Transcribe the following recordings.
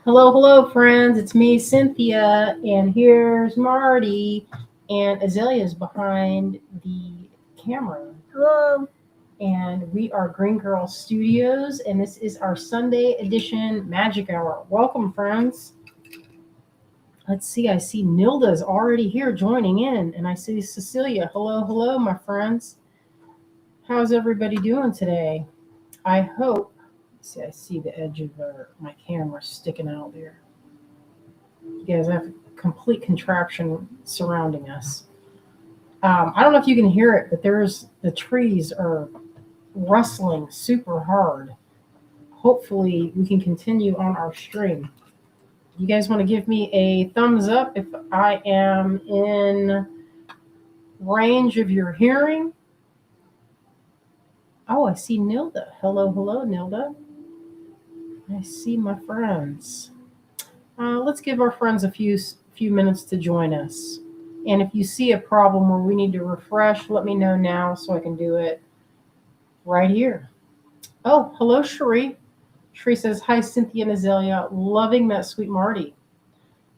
Hello, hello, friends. It's me, Cynthia, and here's Marty, and Azalea's behind the camera. Hello. And we are Greengirlstudios, and this is our Sunday edition Magic Hour. Welcome, friends. Let's see, I see Nilda's already here joining in, and I see Cecilia. Hello, hello, my friends. How's everybody doing today? I hope. See, I see the edge of my camera sticking out there. You guys have a complete contraption surrounding us. I don't know if you can hear it, but the trees are rustling super hard. Hopefully, we can continue on our stream. You guys want to give me a thumbs up if I am in range of your hearing? Oh, I see Nilda. Hello, hello, Nilda. I see my friends. Let's give our friends a few minutes to join us. And if you see a problem where we need to refresh, let me know now so I can do it right here. Oh, hello, Cherie. Cherie says, hi, Cynthia and Azalea. Loving that sweet Marty.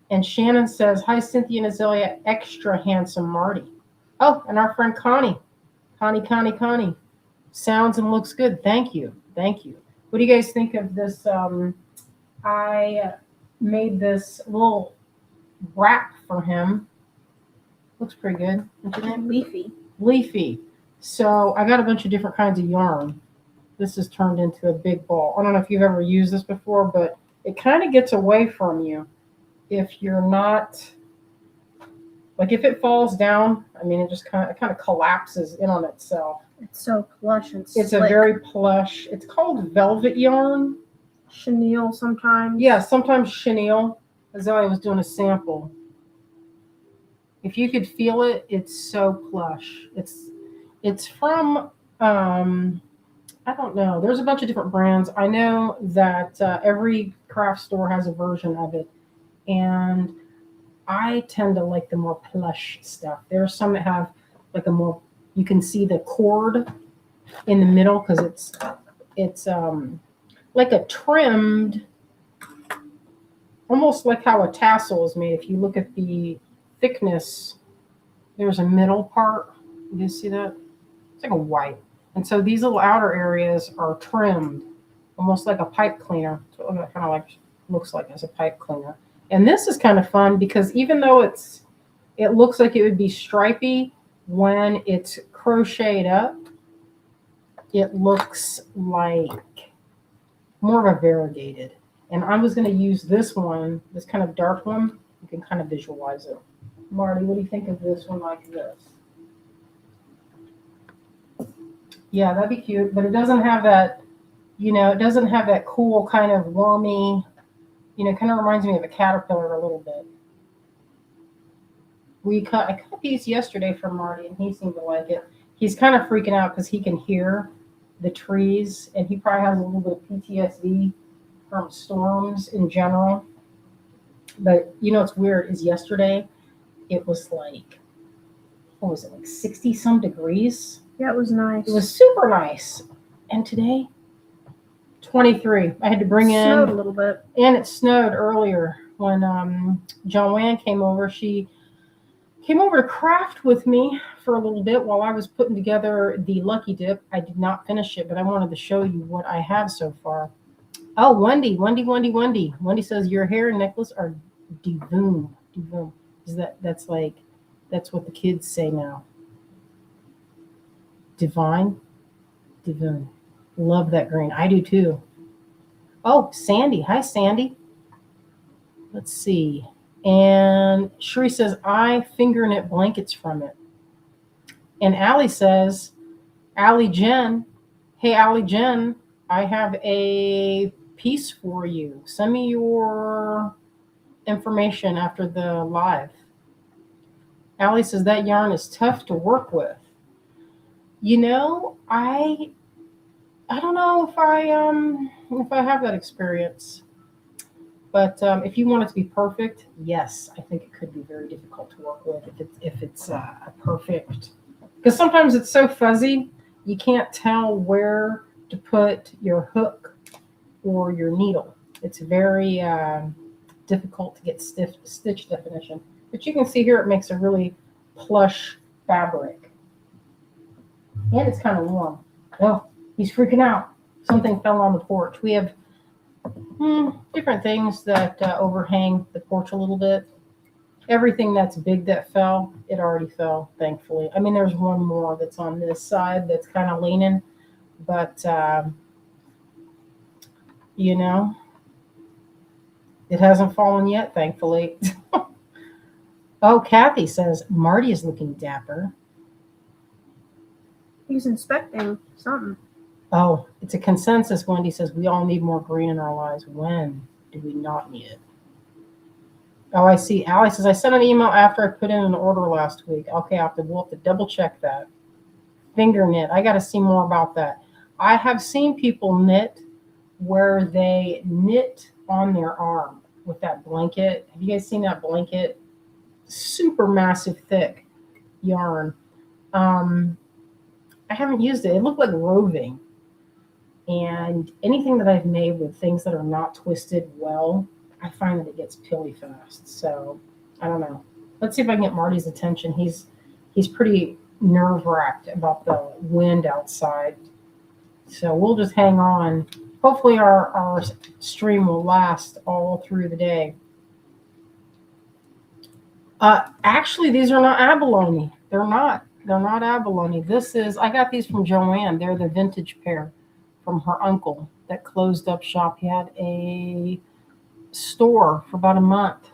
And Shannon says, hi, Cynthia and Azalea. Extra handsome Marty. Oh, and our friend Connie. Connie. Sounds and looks good. Thank you. Thank you. What do you guys think of this? I made this little wrap for him. Looks pretty good. What's your name? Leafy. So I got a bunch of different kinds of yarn. This is turned into a big ball. I don't know if you've ever used this before, but it kind of gets away from you if you're not, like if it falls down, I mean, it kind of collapses in on itself. It's so plush and It's slick. a very plush, it's called velvet yarn. Chenille sometimes. Yeah, sometimes chenille. Azalea was doing a sample. If you could feel it, it's so plush. It's from I don't know. There's a bunch of different brands. I know that every craft store has a version of it, and I tend to like the more plush stuff. There's some that have like a more, you can see the cord in the middle because it's like a trimmed, almost like how a tassel is made. If you look at the thickness, there's a middle part. You see that? It's like a white. And so these little outer areas are trimmed, almost like a pipe cleaner. That's what it kind of like looks like as a pipe cleaner. And this is kind of fun because even though it looks like it would be stripy, when it's crocheted up, it looks like more of a variegated. And I was going to use this one, this kind of dark one. You can kind of visualize it. Marty, what do you think of this one like this? Yeah, that'd be cute, but it doesn't have that, it doesn't have that cool kind of wormy, kind of reminds me of a caterpillar a little bit. I cut these yesterday for Marty, and he seemed to like it. He's kind of freaking out because he can hear the trees, and he probably has a little bit of PTSD from storms in general. But what's weird is yesterday it was like, what was it, like 60 some degrees? Yeah, it was nice. It was super nice. And today, 23. I had to bring in. Snowed a little bit. And it snowed earlier when Joanne came over. She came over to craft with me for a little bit while I was putting together the Lucky Dip. I did not finish it, but I wanted to show you what I have so far. Oh, Wendy. Wendy says your hair and necklace are divoom. Is that's what the kids say now. Divine. Love that green. I do too. Oh, Sandy. Hi, Sandy. Let's see. And Sheree says, I finger knit blankets from it. And Allie says, Allie Jen, hey, Allie Jen, I have a piece for you. Send me your information after the live. Allie says, that yarn is tough to work with. I don't know if I have that experience. But if you want it to be perfect, yes, I think it could be very difficult to work with if it's a perfect. Because sometimes it's so fuzzy, you can't tell where to put your hook or your needle. It's very difficult to get stitch definition. But you can see here it makes a really plush fabric. And it's kind of warm. Oh, he's freaking out. Something fell on the porch. We have different things that overhang the porch a little bit. Everything that's big that fell, it already fell, thankfully. I mean, there's one more that's on this side that's kind of leaning, but, you know, it hasn't fallen yet, thankfully. Oh, Kathy says, Marty is looking dapper. He's inspecting something. Oh, it's a consensus. Wendy says, we all need more green in our lives. When do we not need it? Oh, I see. Allie says, I sent an email after I put in an order last week. Okay, we'll have to double check that. Finger knit. I got to see more about that. I have seen people knit where they knit on their arm with that blanket. Have you guys seen that blanket? Super massive, thick yarn. I haven't used it. It looked like roving. And anything that I've made with things that are not twisted well, I find that it gets pilly fast. So I don't know. Let's see if I can get Marty's attention. He's pretty nerve-wracked about the wind outside. So we'll just hang on. Hopefully our stream will last all through the day. Actually, these are not abalone. They're not abalone. I got these from Joanne. They're the vintage pair from her uncle that closed up shop. He had a store for about a month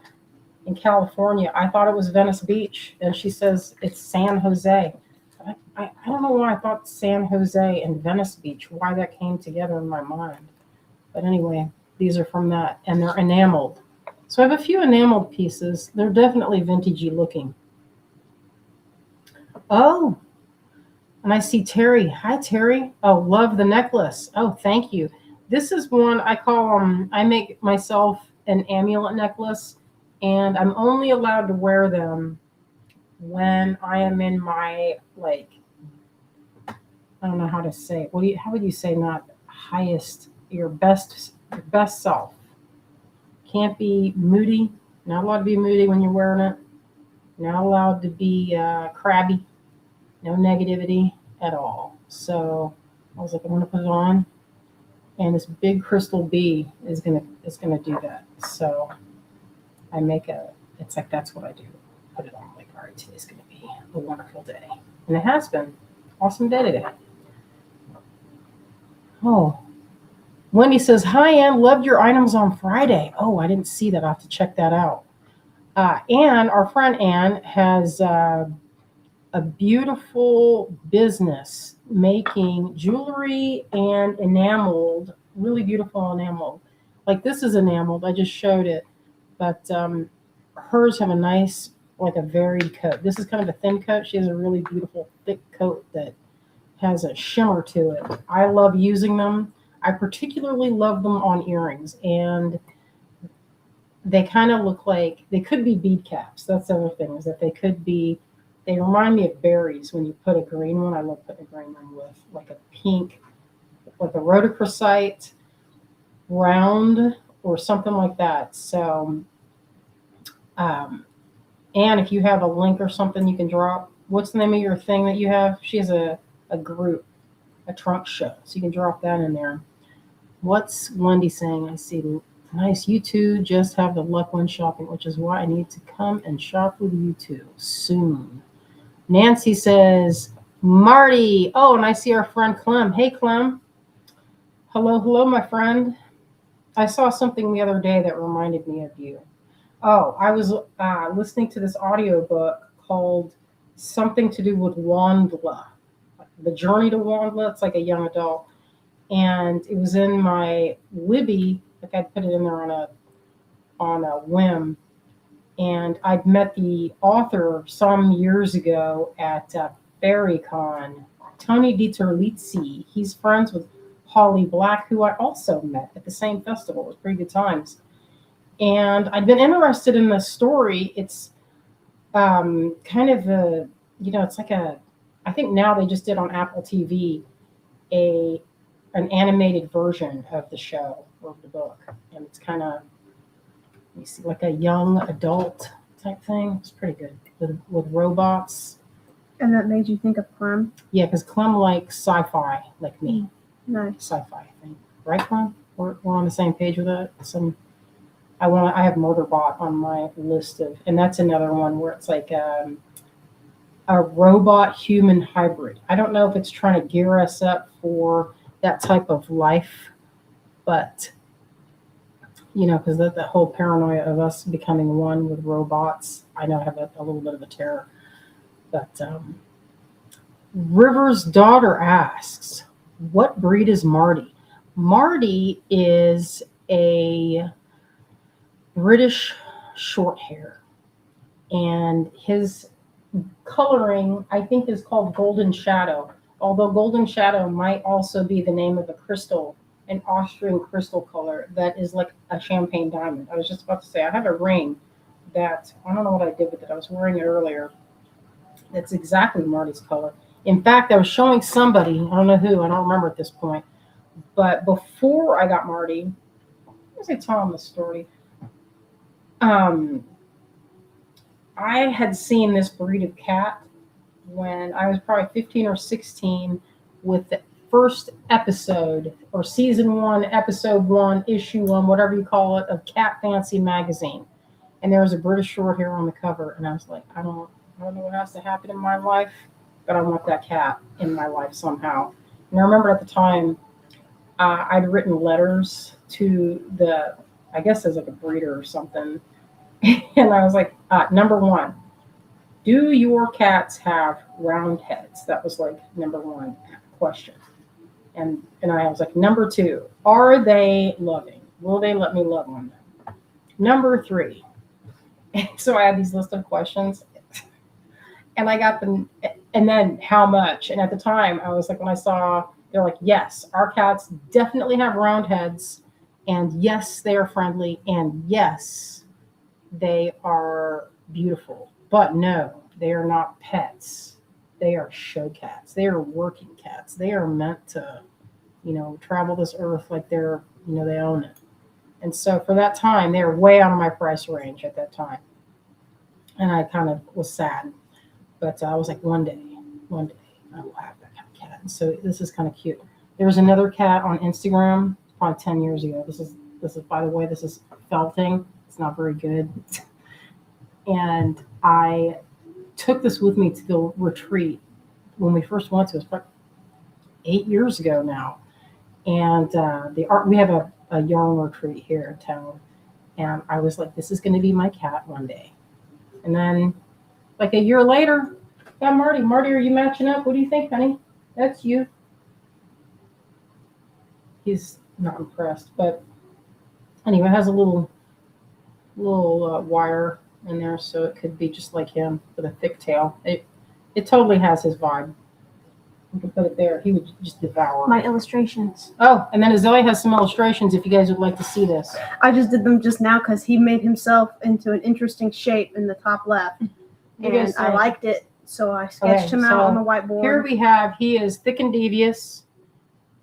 in California. I thought it was Venice Beach, and she says it's San Jose. I don't know why I thought San Jose and Venice Beach, why that came together in my mind. But anyway, these are from that, and they're enameled. So I have a few enameled pieces. They're definitely vintagey looking. Oh, and I see Terry. Hi, Terry. Oh, love the necklace. Oh, thank you. This is one I call I make myself an amulet necklace, and I'm only allowed to wear them when I am in my, like, I don't know how to say it. How would you say not highest, your best self? Can't be moody. Not allowed to be moody when you're wearing it. Not allowed to be crabby. No negativity at all. So I was like, I'm gonna put it on, and this big crystal bee is gonna do that. So I make it's like that's what I do. Put it on. Like, all right, today's gonna be a wonderful day, and it has been. Awesome day today. Oh, Wendy says, hi, Ann, loved your items on Friday. Oh, I didn't see that. I'll have to check that out. Ann, our friend Ann, has a beautiful business making jewelry and enameled, really beautiful enameled. Like this is enameled. I just showed it. But hers have a nice, like a varied coat. This is kind of a thin coat. She has a really beautiful thick coat that has a shimmer to it. I love using them. I particularly love them on earrings, and they kind of look like they could be bead caps. That's the other thing, is that they remind me of berries when you put a green one. I love putting a green one with like a pink, like a rhodochrosite round or something like that. So, and if you have a link or something you can drop, what's the name of your thing that you have? She has a group, a trunk show. So you can drop that in there. What's Wendy saying? I see. Nice. You two just have the luck when shopping, which is why I need to come and shop with you two soon. Nancy says, Marty. Oh, and I see our friend Clem. Hey, Clem. Hello, my friend. I saw something the other day that reminded me of you. Oh, I was listening to this audiobook called Something to Do with Wandla. The Journey to Wandla. It's like a young adult. And it was in my Libby, like I put it in there on a whim. And I'd met the author some years ago at FairyCon, Tony DiTerlizzi. He's friends with Holly Black, who I also met at the same festival. It was pretty good times. And I'd been interested in the story. It's kind of it's like I think now they just did on Apple TV an animated version of the show. wrote the book, and it's kind of, you see, like a young adult type thing. It's pretty good with robots. And that made you think of Clem. Yeah, because Clem likes sci-fi, like me. Nice. Sci-fi thing, right, Clem? We're on the same page with that. I have Murderbot on my list of, and that's another one where it's like a robot human hybrid. I don't know if it's trying to gear us up for that type of life, but because that whole paranoia of us becoming one with robots, I know I have a little bit of a terror. But River's daughter asks, what breed is Marty? Marty is a British short hair, and his coloring, I think, is called Golden Shadow. Although Golden Shadow might also be the name of a crystal, an Austrian crystal color that is like a champagne diamond. I was just about to say, I have a ring that, I don't know what I did with it. I was wearing it earlier. That's exactly Marty's color. In fact, I was showing somebody, I don't know who, I don't remember at this point, but before I got Marty, what was I telling the story? I had seen this breed of cat when I was probably 15 or 16 with the first episode, or season 1, episode 1, issue 1, whatever you call it, of Cat Fancy magazine. And there was a British short hair on the cover, and I was like, I don't know what has to happen in my life, but I want that cat in my life somehow. And I remember at the time, I'd written letters to I guess as like a breeder or something. And I was like, number 1, do your cats have round heads? That was like number 1 question. And I was like, number 2, are they loving? Will they let me love on them? Number 3. And so I had these list of questions, and I got them. And then how much? And at the time, I was like, when I saw, they're like, yes, our cats definitely have round heads, and yes, they are friendly, and yes, they are beautiful. But no, they are not pets. They are show cats. They are working cats. They are meant to, travel this earth like they're, they own it. And so for that time, they were way out of my price range at that time. And I kind of was sad. But I was like, one day, I will have that kind of cat. And so this is kind of cute. There was another cat on Instagram probably 10 years ago. This is, by the way, this is felting. It's not very good. And I took this with me to the retreat when we first went to it. It was probably 8 years ago now. And we have a yarn retreat here in town. And I was like, this is going to be my cat one day. And then, like a year later, got Marty. Marty, are you matching up? What do you think, honey? That's you. He's not impressed. But anyway, it has a little wire in there, so it could be just like him with a thick tail. It totally has his vibe. You can put it there. He would just devour My illustrations. Oh, and then Azalea has some illustrations if you guys would like to see this. I just did them just now because he made himself into an interesting shape in the top left. And I liked it, so I sketched him out on the whiteboard. Here we have, he is thick and devious.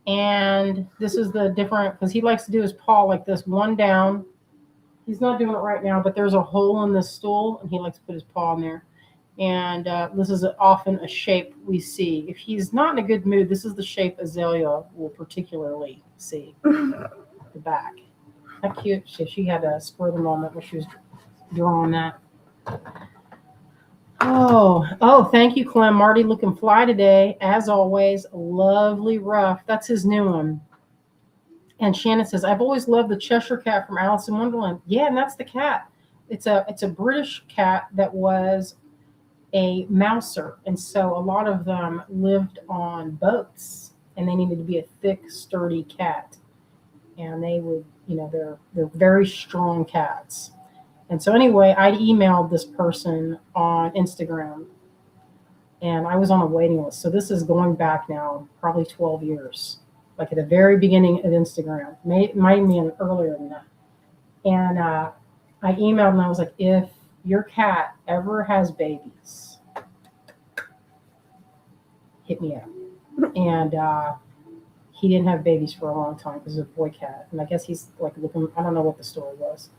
And this is the different, because he likes to do his paw like this, one down. He's not doing it right now, but there's a hole in the stool, and he likes to put his paw in there. And this is often a shape we see. If he's not in a good mood, this is the shape Azalea will particularly see. The back. How cute. She had a spur of the moment when she was drawing that. Oh, thank you, Clem. Marty looking fly today. As always, lovely rough. That's his new one. And Shannon says, I've always loved the Cheshire Cat from Alice in Wonderland. Yeah, and that's the cat. It's a British cat that was a mouser, and so a lot of them lived on boats, and they needed to be a thick, sturdy cat, and they would, they're very strong cats. And so anyway, I emailed this person on Instagram, and I was on a waiting list. So this is going back now probably 12 years, like at the very beginning of Instagram. Might be earlier than that. And I emailed, and I was like, if your cat ever has babies, hit me up. And he didn't have babies for a long time because of a boy cat, and I guess he's like looking. I don't know what the story was,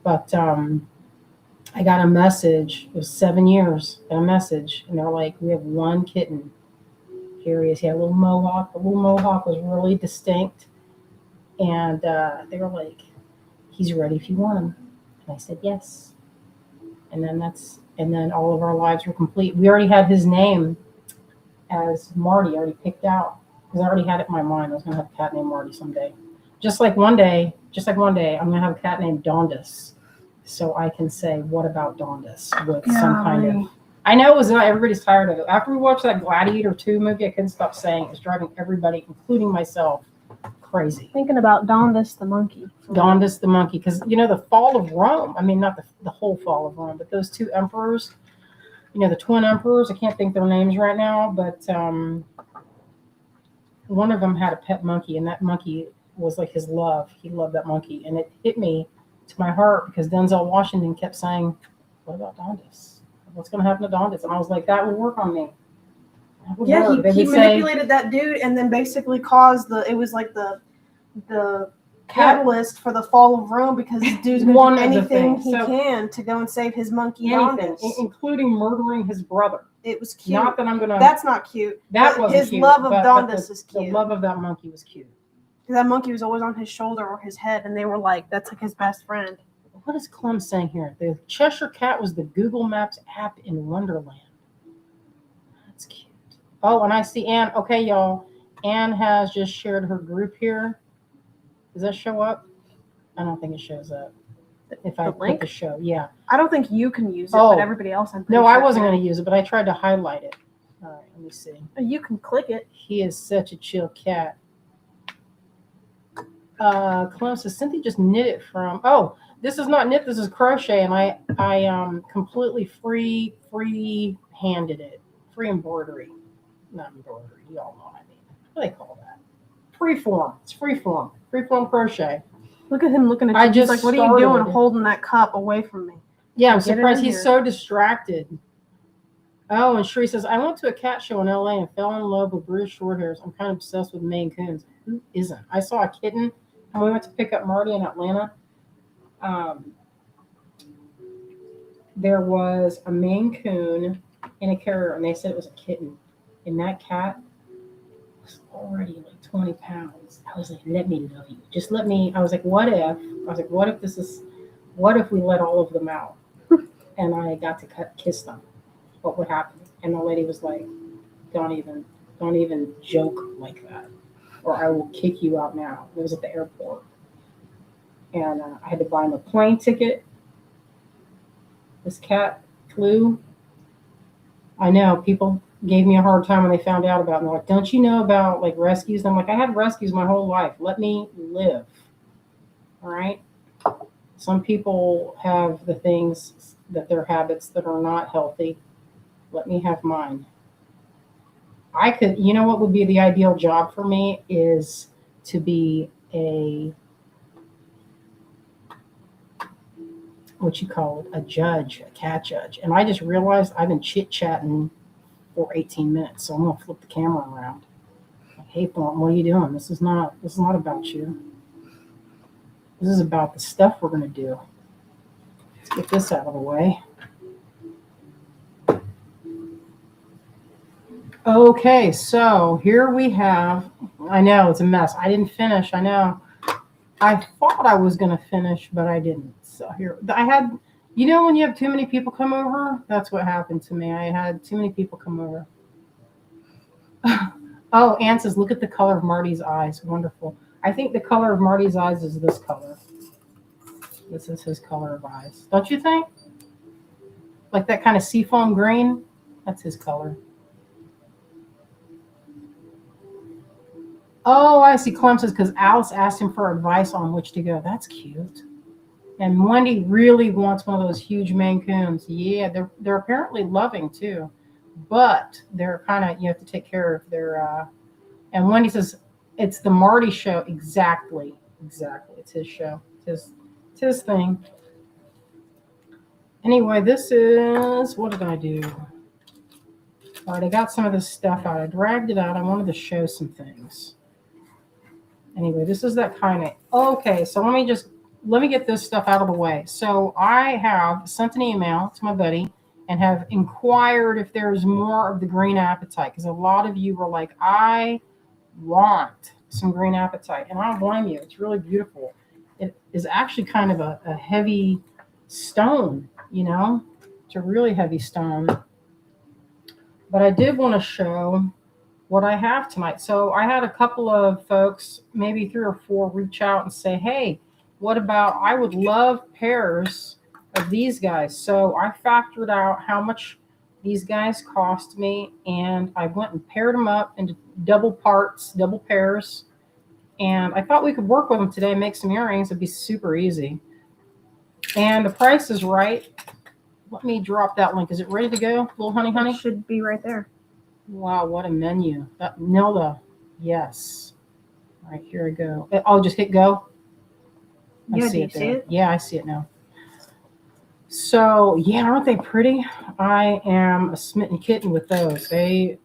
but I got a message. It was 7 years. Got a message, and they're like, "We have one kitten. Here he is. He had a little mohawk. The little mohawk was really distinct, and they were like, he's ready if you want him." And I said yes. And then all of our lives were complete. We already had his name as Marty already picked out because I already had it in my mind. I was going to have a cat named Marty someday. Just like one day, I'm going to have a cat named Dondus. So I can say, what about Dondus? With some kind of. I know it was not, everybody's tired of it. After we watched that Gladiator 2 movie, I couldn't stop saying it was driving everybody, including myself, crazy. Thinking about Dondus the monkey. Dondus the monkey, because the fall of Rome. I mean, not the whole fall of Rome, but those two emperors. The twin emperors. I can't think their names right now, but one of them had a pet monkey, and that monkey was like his love. He loved that monkey, and it hit me to my heart because Denzel Washington kept saying, "What about Dondus? What's going to happen to Dondus?" And I was like, "That would work on me." Yeah, he manipulated that dude, and then basically caused it was like the catalyst for the fall of Rome because this dude's going to do anything he can to go and save his monkey Dondus. Including murdering his brother. It was cute. Not that I'm going to... That's not cute. That wasn't his cute. His love of Dondus is cute. The love of that monkey was cute. Because that monkey was always on his shoulder or his head, and they were like, that's like his best friend. What is Clem saying here? The Cheshire Cat was the Google Maps app in Wonderland. That's cute. Oh, and I see Anne. Okay, y'all. Anne has just shared her group here. Does that show up? I don't think it shows up. If I click the show, yeah. I don't think you can use it, but everybody else. No, I wasn't going to use it, but I tried to highlight it. All right, let me see. You can click it. He is such a chill cat. Clem says Cynthia just knit it from. Oh, this is not knit. This is crochet, and I completely free-handed it. Free embroidery, not embroidery. You all know what I mean. What do they call that? Freeform. It's freeform. Freeform crochet. Look at him looking at you. He's like, what are you doing holding that cup away from me? Yeah, I'm surprised he's so distracted. Oh, and Sheree says, I went to a cat show in LA and fell in love with British Shorthairs. I'm kind of obsessed with Maine Coons. Who isn't? I saw a kitten and we went to pick up Marty in Atlanta. There was a Maine Coon in a carrier and they said it was a kitten. And that cat was already like 20 pounds. I was like, let me love you. Just let me. I was like, what if we let all of them out and I got to kiss them? What would happen? And the lady was like, don't even joke like that or I will kick you out now. It was at the airport. And I had to buy him a plane ticket. This cat flew. I know people gave me a hard time when they found out about it. They're like, don't you know about like rescues? And I'm like, I had rescues my whole life. Let me live. All right. Some people have the things that their habits that are not healthy. Let me have mine. I could, you know what would be the ideal job for me is to be a judge, a cat judge. And I just realized I've been chit-chatting for 18 minutes, so I'm gonna flip the camera around. Like, hey, Thornton, what are you doing? This is not about you. This is about the stuff we're gonna do. Let's get this out of the way. Okay, so here we have, I know it's a mess. I didn't finish, I know. I thought I was gonna finish, but I didn't. So here, I had, when you have too many people come over, that's what happened to me. I had too many people come over. Oh, Ann says, look at the color of Marty's eyes. Wonderful. I think the color of Marty's eyes is this color. This is his color of eyes. Don't you think? Like that kind of seafoam green? That's his color. Oh, I see. Clem says, because Alice asked him for advice on which to go. That's cute. And Wendy really wants one of those huge Maine Coons. Yeah, they're apparently loving too, but they're kind of, you have to take care of their. And Wendy says it's the Marty show. Exactly. It's his show. It's his thing. Anyway, this is, what did I do? All right, I got some of this stuff out. I dragged it out. I wanted to show some things. Anyway, this is that kind of, okay, so let me get this stuff out of the way. So I have sent an email to my buddy and have inquired if there's more of the green apatite, because a lot of you were like, I want some green apatite, and I don't blame you. It's really beautiful. It is actually kind of a heavy stone, it's a really heavy stone. But I did want to show what I have tonight. So I had a couple of folks, maybe 3 or 4, reach out and say, hey, what about, I would love pairs of these guys. So I factored out how much these guys cost me, and I went and paired them up into double parts, double pairs. And I thought we could work with them today, make some earrings. It'd be super easy. And the price is right. Let me drop that link. Is it ready to go, little honey? It should be right there. Wow, what a menu. Nilda, yes. All right, here I go. I'll just hit go. Yeah, do you see it? Yeah, I see it now. So, yeah, aren't they pretty? I am a smitten kitten with those. They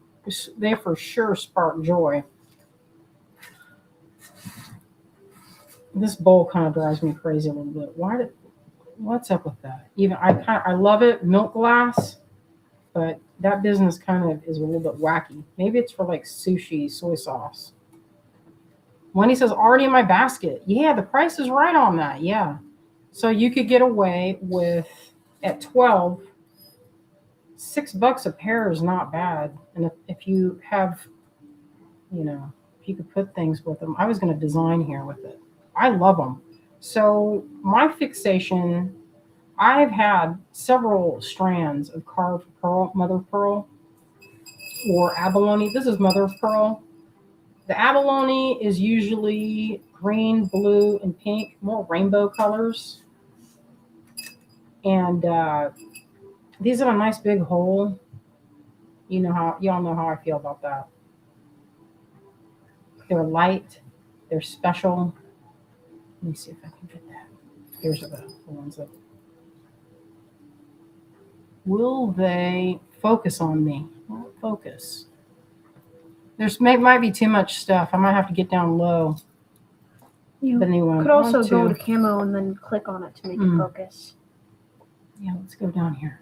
for sure spark joy. This bowl kind of drives me crazy a little bit. What's up with that? Even I love it, milk glass, but that business kind of is a little bit wacky. Maybe it's for like sushi, soy sauce. Wendy says, already in my basket. Yeah, the price is right on that. Yeah. So you could get away with, at 12, $6 a pair is not bad. And if you have, if you could put things with them. I was going to design here with it. I love them. So my fixation, I've had several strands of carved pearl, mother of pearl, or abalone. This is mother of pearl. The abalone is usually green, blue, and pink, more rainbow colors. And these are a nice big hole. Y'all know how I feel about that. They're light. They're special. Let me see if I can get that. Here's the ones that. Will they focus on me? Won't focus. Might be too much stuff. I might have to get down low. You could also go to camo and then click on it to make it focus. Yeah, let's go down here.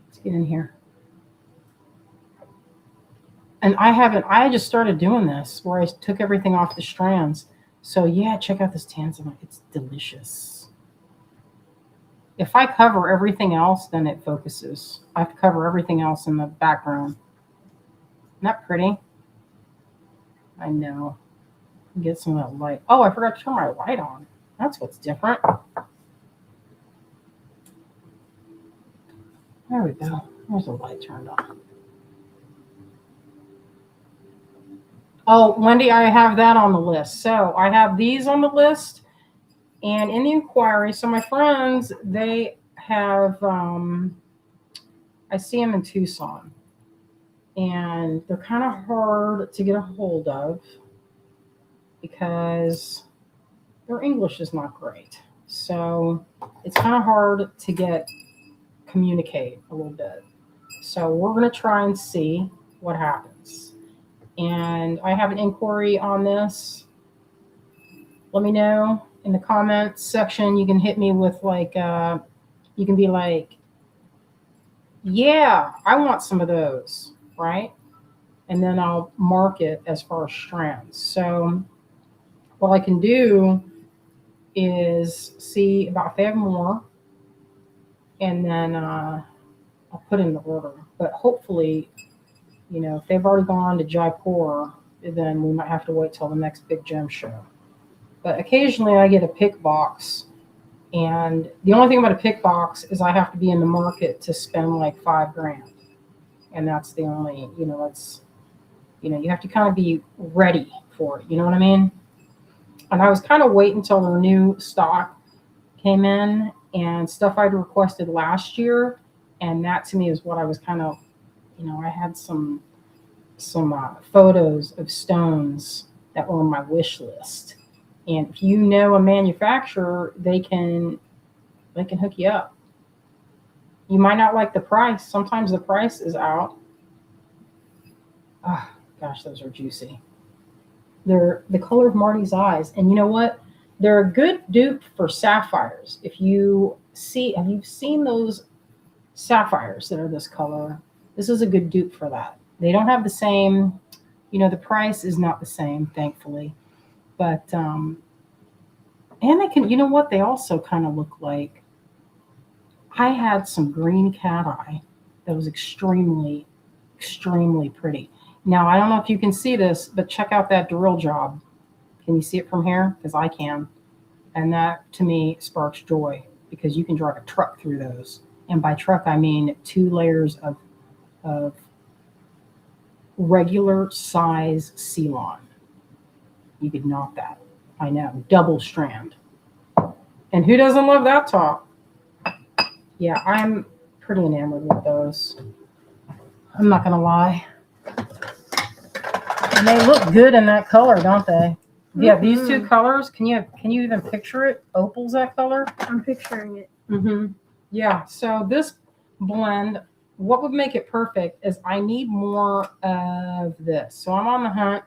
Let's get in here. And I just started doing this where I took everything off the strands. So yeah, check out this tanzanite. It's delicious. If I cover everything else, then it focuses. I have to cover everything else in the background. Isn't that pretty? I know. Get some of that light. Oh, I forgot to turn my light on. That's what's different. There we go. There's the light turned on. Oh, Wendy, I have that on the list. So I have these on the list and in the inquiry. So my friends, they have, I see them in Tucson, and they're kind of hard to get a hold of because their English is not great. So it's kind of hard to communicate a little bit. So we're going to try and see what happens. And I have an inquiry on this. Let me know in the comments section. You can hit me with you can be like, yeah, I want some of those, right? And then I'll mark it as far as strands. So what I can do is see about if they have more, and then I'll put in the order. But hopefully, if they've already gone to Jaipur, then we might have to wait till the next big gem show. But occasionally I get a pick box, and the only thing about a pick box is I have to be in the market to spend like $5,000. And that's the only, you have to kind of be ready for it. You know what I mean? And I was kind of waiting until the new stock came in and stuff I'd requested last year. And that to me is what I was kind of, I had some photos of stones that were on my wish list. And if you know a manufacturer, they can hook you up. You might not like the price. Sometimes the price is out. Oh, gosh, those are juicy. They're the color of Marty's eyes. And you know what? They're a good dupe for sapphires. If you see, have you seen those sapphires that are this color? This is a good dupe for that. They don't have the same, the price is not the same, thankfully. But, and they can, you know what? They also kind of look like, I had some green cat eye that was extremely, extremely pretty. Now, I don't know if you can see this, but check out that drill job. Can you see it from here? Because I can. And that, to me, sparks joy because you can drive a truck through those. And by truck, I mean 2 layers of regular size Ceylon. You could knock that. I know. Double strand. And who doesn't love that top? Yeah, I'm pretty enamored with those. I'm not going to lie. And they look good in that color, don't they? Yeah, these 2 colors. Can you even picture it? Opal's that color? I'm picturing it. Mm-hmm. Yeah. So this blend, what would make it perfect is I need more of this. So I'm on the hunt.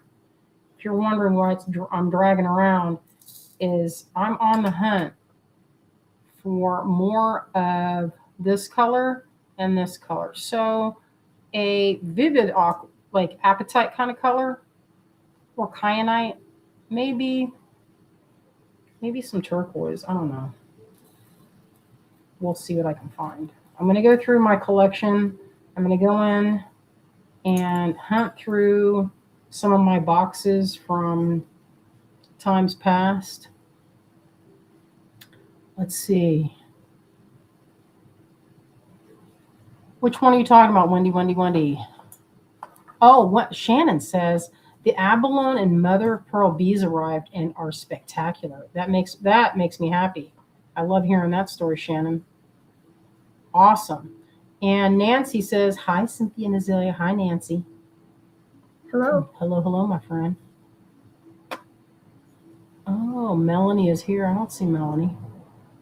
If you're wondering why I'm dragging around, is I'm on the hunt for more of this color and this color. So a vivid like apatite kind of color or kyanite, maybe some turquoise. I don't know. We'll see what I can find. I'm going to go through my collection. I'm going to go in and hunt through some of my boxes from times past. Let's see. Which one are you talking about, Wendy? Oh, what Shannon says, the abalone and mother of pearl bees arrived and are spectacular. That makes me happy. I love hearing that story, Shannon. Awesome. And Nancy says, hi, Cynthia and Azalea. Hi, Nancy. Hello. Hello, my friend. Oh, Melanie is here. I don't see Melanie.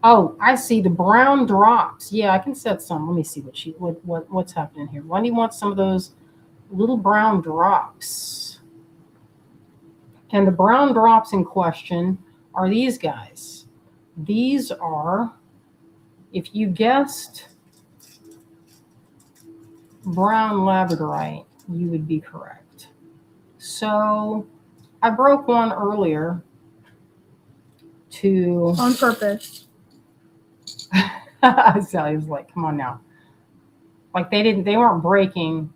Oh, I see the brown drops. Yeah, I can set some. Let me see what's happening here. Wendy wants some of those little brown drops. And the brown drops in question are these guys. These are, if you guessed brown labradorite, you would be correct. So I broke one earlier on purpose. Sally was like, come on now. Like they weren't breaking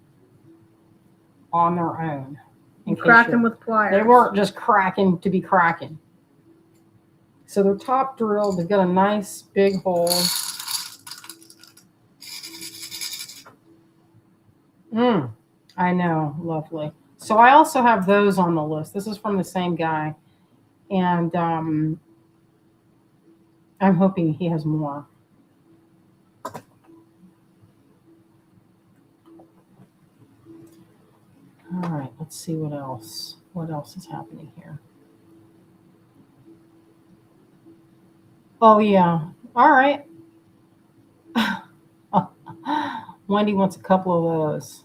on their own. You cracked them with pliers. They weren't just cracking to be cracking. So they're top drilled. They've got a nice big hole. I know, lovely. So I also have those on the list. This is from the same guy. And I'm hoping he has more. All right, let's see what else. What else is happening here? Oh, yeah. All right. Wendy wants a couple of those.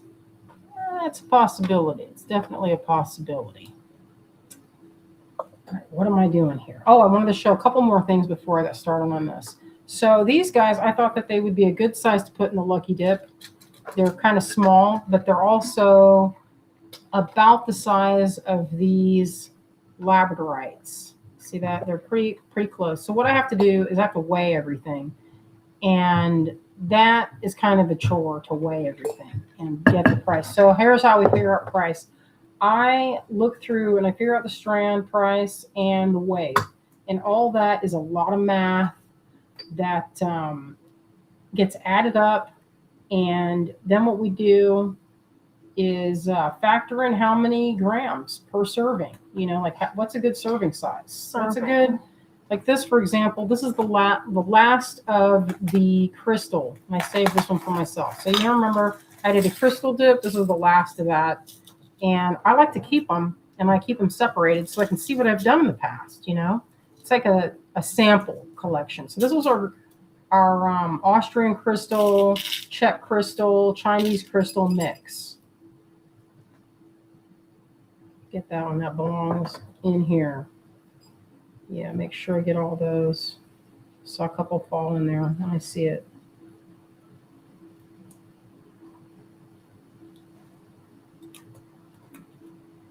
It's a possibility. It's definitely a possibility. All right, what am I doing here? Oh, I wanted to show a couple more things before I got started on this. So these guys, I thought that they would be a good size to put in the Lucky Dip. They're kind of small, but they're also about the size of these labradorites. See that? They're pretty close. So what I have to do is I have to weigh everything. And that is kind of a chore to weigh everything and get the price. So here's how we figure out price. I look through and I figure out the strand price and the weight. And all that is a lot of math that gets added up. And then what we do is factor in how many grams per serving. Like what's a good serving size? What's a good, like this, for example, this is the last of the crystal. And I saved this one for myself. So you remember I did a crystal dip. This was the last of that. And I like to keep them, and I keep them separated so I can see what I've done in the past, It's like a sample collection. So this was our Austrian crystal, Czech crystal, Chinese crystal mix. Get that one, that belongs. in here. Yeah, make sure I get all those. Saw a couple fall in there. I see it.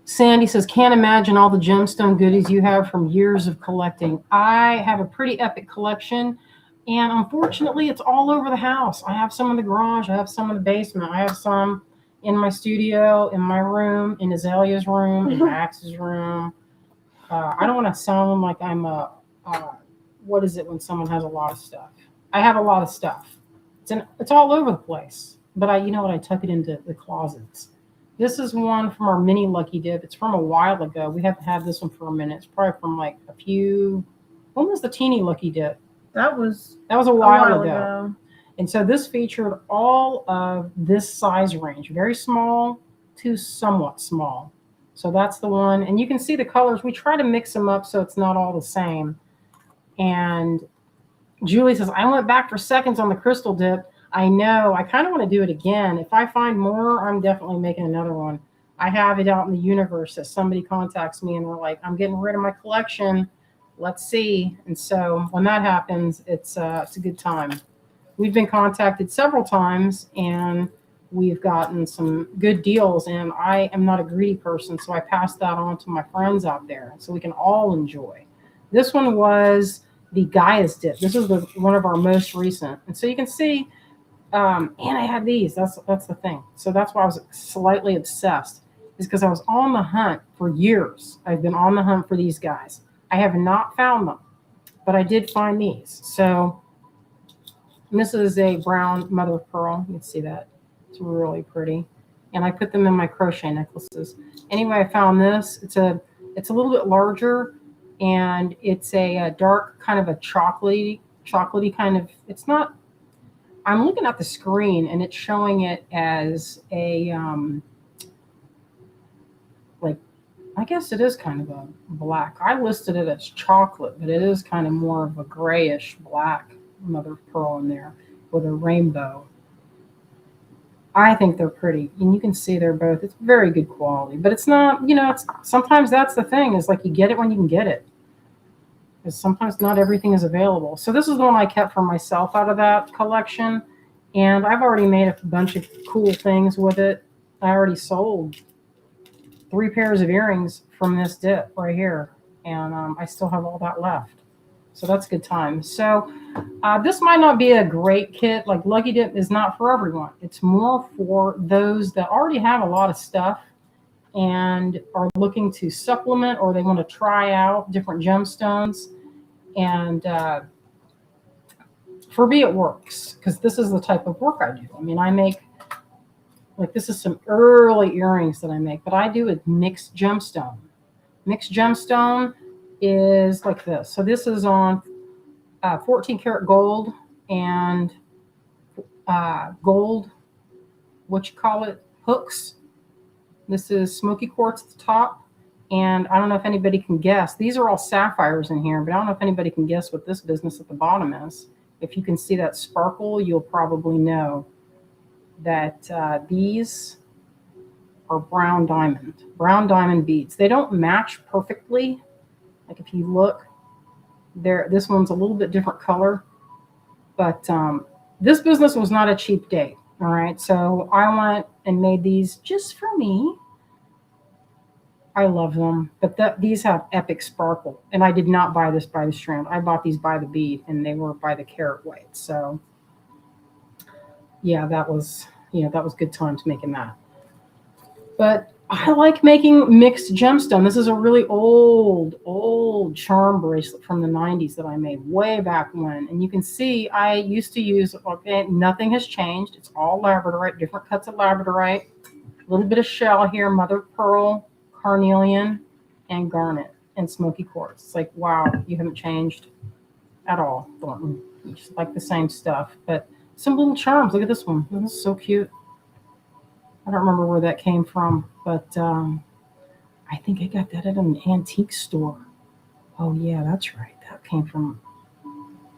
Sandy says, can't imagine all the gemstone goodies you have from years of collecting. I have a pretty epic collection, and unfortunately, it's all over the house. I have some in the garage. I have some in the basement. I have some in my studio, in my room, in Azalea's room, in Max's room. I don't want to sound like I'm a, what is it when someone has a lot of stuff? I have a lot of stuff. It's all over the place. But you know what? I tuck it into the closets. This is one from our mini Lucky Dip. It's from a while ago. We haven't had this one for a minute. It's probably from like a few. When was the teeny Lucky Dip? That was a while ago. And so this featured all of this size range, very small to somewhat small. So that's the one. And you can see the colors. We try to mix them up so it's not all the same. And Julie says, I went back for seconds on the crystal dip. I know. I kind of want to do it again. If I find more, I'm definitely making another one. I have it out in the universe. If somebody contacts me and they're like, I'm getting rid of my collection, let's see. And so when that happens, it's a good time. We've been contacted several times, and we've gotten some good deals. And I am not a greedy person, so I pass that on to my friends out there so we can all enjoy. This one was the Gaia's dip. This is one of our most recent. And so you can see, and I had these. That's the thing. So that's why I was slightly obsessed, is because I was on the hunt for years. I've been on the hunt for these guys. I have not found them, but I did find these. So this is a brown mother of pearl. You can see that. It's really pretty. And I put them in my crochet necklaces. Anyway, I found this. It's a little bit larger, and it's a dark kind of a chocolatey kind of, it's not, I'm looking at the screen and it's showing it as a, like, I guess it is kind of a black. I listed it as chocolate, but it is kind of more of a grayish black mother of pearl in there with a rainbow. I think they're pretty, and you can see they're both, it's very good quality, but it's not, it's sometimes that's the thing, is like you get it when you can get it. Because sometimes not everything is available. So this is the one I kept for myself out of that collection. And I've already made a bunch of cool things with it. I already sold 3 pairs of earrings from this dip right here. And I still have all that left. So that's a good time. So this might not be a great kit. Like Lucky Dip is not for everyone. It's more for those that already have a lot of stuff and are looking to supplement, or they want to try out different gemstones. And for me, it works, because this is the type of work I do. I mean, I make, like, this is some early earrings that I make, but I do a mixed gemstone. Mixed gemstone is like this. So this is on 14 karat gold and gold, hooks. This is smoky quartz at the top. And I don't know if anybody can guess. These are all sapphires in here, but I don't know if anybody can guess what this business at the bottom is. If you can see that sparkle, you'll probably know that these are brown diamond beads. They don't match perfectly. Like if you look there, this one's a little bit different color, but this business was not a cheap date. All right. So I went and made these just for me. I love them, but these have epic sparkle. And I did not buy this by the strand. I bought these by the bead, and they were by the carat weight. So yeah, that was good times making that. But I like making mixed gemstone. This is a really old charm bracelet from the 90s that I made way back when. And you can see I used to use, okay, nothing has changed. It's all labradorite, different cuts of labradorite, a little bit of shell here, mother of pearl, carnelian, and garnet, and smoky quartz. It's like, wow, you haven't changed at all, Thornton. You just like the same stuff. But some little charms. Look at this one. This is so cute. I don't remember where that came from, but I think I got that at an antique store. Oh, yeah, that's right. That came from,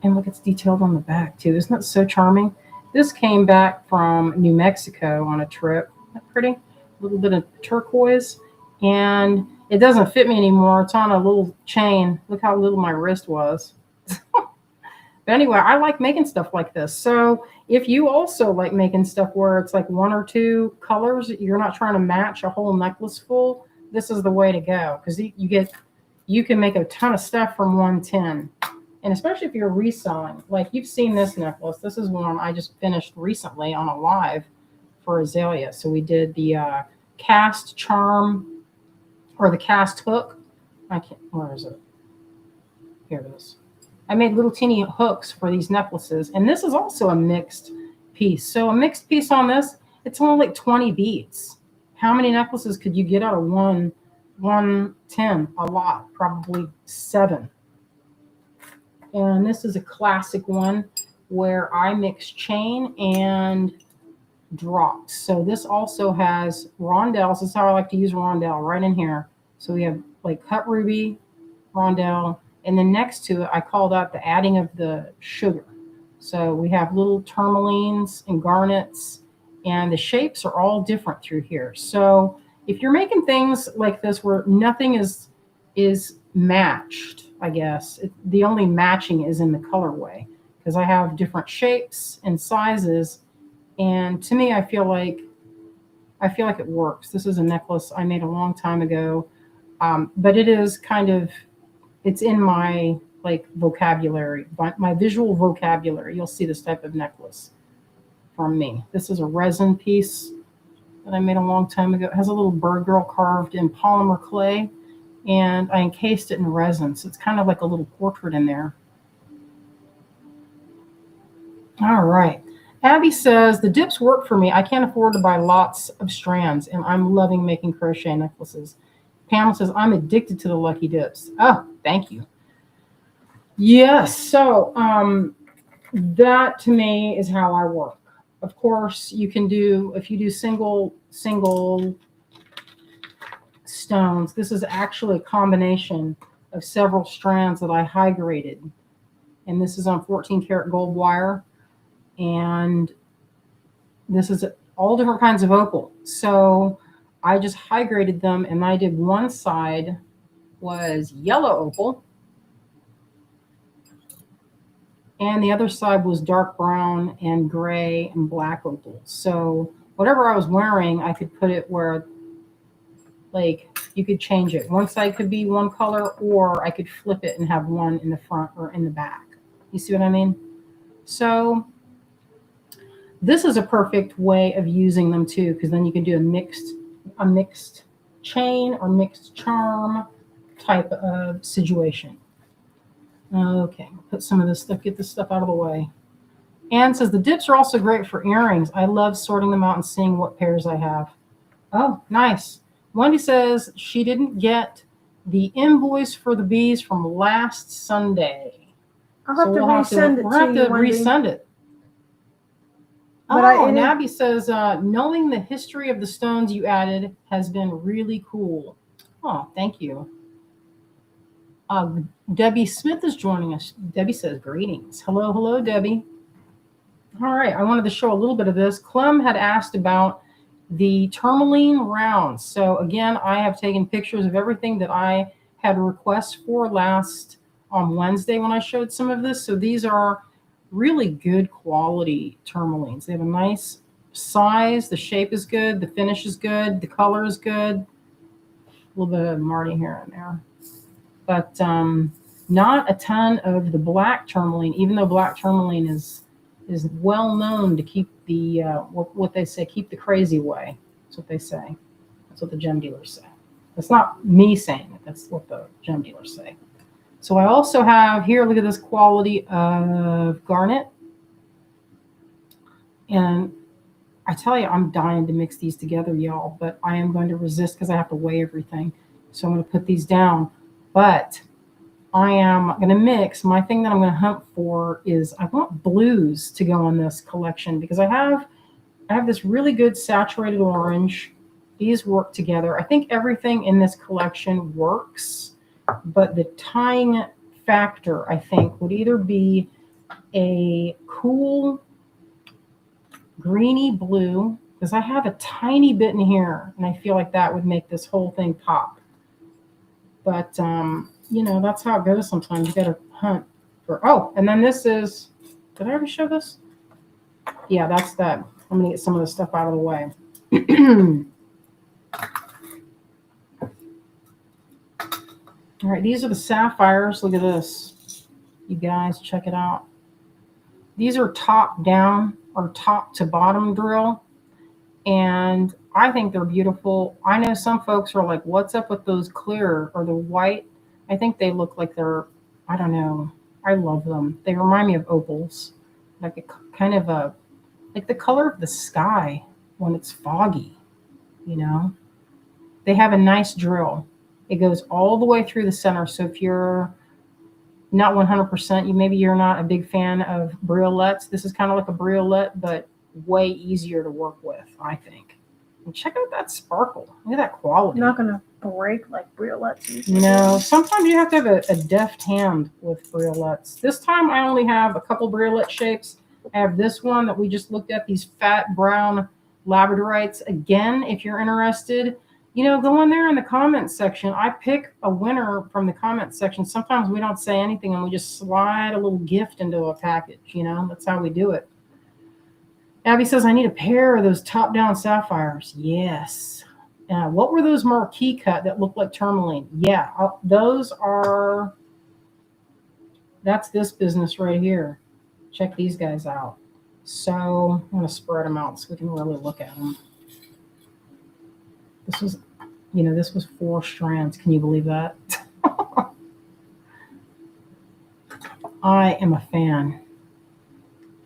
and look, it's detailed on the back, too. Isn't that so charming? This came back from New Mexico on a trip. Isn't that pretty? A little bit of turquoise. And It doesn't fit me anymore. It's on a little chain. Look how little my wrist was. But anyway, I like making stuff like this. So if you also like making stuff where it's like one or two colors, you're not trying to match a whole necklace full, this is the way to go, because you can make a ton of stuff from one tin. And especially if you're reselling, like you've seen this necklace. This is one I just finished recently on a live for Azalea. So we did the cast charm or the cast hook. Where is it? Here it is. I made little teeny hooks for these necklaces. And this is also a mixed piece. So a mixed piece on this, it's only like 20 beads. How many necklaces could you get out of one tin? A lot, probably 7. And this is a classic one where I mix chain and drops. So this also has rondelles. This is how I like to use rondelle, right in here. So we have like cut ruby, rondelle, and then next to it, I call that the adding of the sugar. So we have little tourmalines and garnets, and the shapes are all different through here. So if you're making things like this where nothing is matched, I guess the only matching is in the colorway, because I have different shapes and sizes, and to me, I feel like it works. This is a necklace I made a long time ago, but it is kind of, it's in my like vocabulary, my visual vocabulary. You'll see this type of necklace from me. This is a resin piece that I made a long time ago. It has a little bird girl carved in polymer clay, and I encased it in resin. So it's kind of like a little portrait in there. All right. Abby says, the dips work for me. I can't afford to buy lots of strands, and I'm loving making crochet necklaces. Pamela says, I'm addicted to the lucky dips. Oh, thank you. Yes. So that to me is how I work. Of course, you can do, if you do single stones, this is actually a combination of several strands that I high graded. And this is on 14 karat gold wire. And this is all different kinds of opal. So I just high graded them, and I did one side was yellow opal, and the other side was dark brown and gray and black opal. So whatever I was wearing, I could put it where, like, you could change it. One side could be one color, or I could flip it and have one in the front or in the back. You see what I mean? So this is a perfect way of using them too, because then you can do a mixed chain or mixed charm type of situation. Okay, put some of this stuff, get this stuff out of the way. Anne says, the dips are also great for earrings. I love sorting them out and seeing what pairs I have. Oh, nice. Wendy says she didn't get the invoice for the bees from last Sunday. I'll have to resend it to you. We'll have to resend it. And Abby says, knowing the history of the stones you added has been really cool. Oh, thank you. Debbie Smith is joining us. Debbie says, greetings. Hello, Debbie. All right, I wanted to show a little bit of this. Clem had asked about the tourmaline rounds. So again, I have taken pictures of everything that I had requests for last on Wednesday when I showed some of this. So these are really good quality tourmalines. They have a nice size. The shape is good. The finish is good. The color is good. A little bit of Marty here and there. But not a ton of the black tourmaline, even though black tourmaline is well known to keep the, what they say, keep the crazy away. That's what they say. That's what the gem dealers say. That's not me saying it. That's what the gem dealers say. So I also have here, look at this quality of garnet. And I tell you, I'm dying to mix these together, y'all, but I am going to resist because I have to weigh everything. So I'm going to put these down. But I am going to mix. My thing that I'm going to hunt for is I want blues to go on this collection, because I have this really good saturated orange. These work together. I think everything in this collection works. But the tying factor, I think, would either be a cool greeny blue, because I have a tiny bit in here, and I feel like that would make this whole thing pop. But, that's how it goes sometimes. You got to hunt for, oh, and then this is, did I already show this? Yeah, that's that. I'm going to get some of this stuff out of the way. All right, these are the sapphires. Look at this. You guys, check it out. These are top down or top to bottom drill. And I think they're beautiful. I know some folks are like, what's up with those clear or the white? I think they look like they're, I don't know. I love them. They remind me of opals, like a kind of like the color of the sky when it's foggy, you know? They have a nice drill. It goes all the way through the center. So if you're not 100%, maybe you're not a big fan of briolets. This is kind of like a briolet, but way easier to work with, I think. And check out that sparkle. Look at that quality. Not gonna break like briolets. No, sometimes you have to have a deft hand with briolets. This time I only have a couple briolet shapes. I have this one that we just looked at, these fat brown labradorites. Again, if you're interested, go in there in the comments section. I pick a winner from the comments section. Sometimes we don't say anything and we just slide a little gift into a package. That's how we do it. Abby says, I need a pair of those top-down sapphires. Yes. What were those marquee cut that looked like tourmaline? Yeah, that's this business right here. Check these guys out. So I'm going to spread them out so we can really look at them. This was 4 strands. Can you believe that? I am a fan.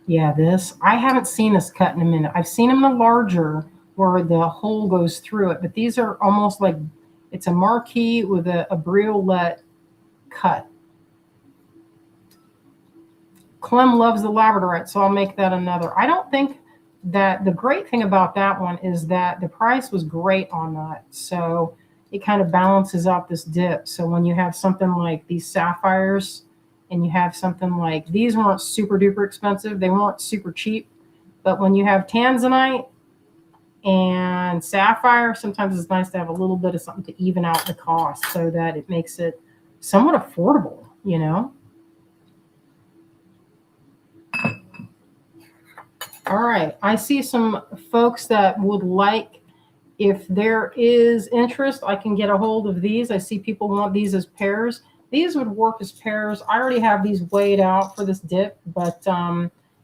Yeah, I haven't seen this cut in a minute. I've seen them in the larger where the hole goes through it, but these are almost like it's a marquee with a briolet cut. Clem loves the labradorite, so I'll make that another. I don't think that the great thing about that one is that the price was great on that. So it kind of balances out this dip. So when you have something like these sapphires, and you have something like these weren't super duper expensive. They weren't super cheap. But when you have tanzanite and sapphire, sometimes it's nice to have a little bit of something to even out the cost so that it makes it somewhat affordable, All right. I see some folks that would like, if there is interest, I can get a hold of these. I see people want these as pairs. These would work as pairs. I already have these weighed out for this dip, but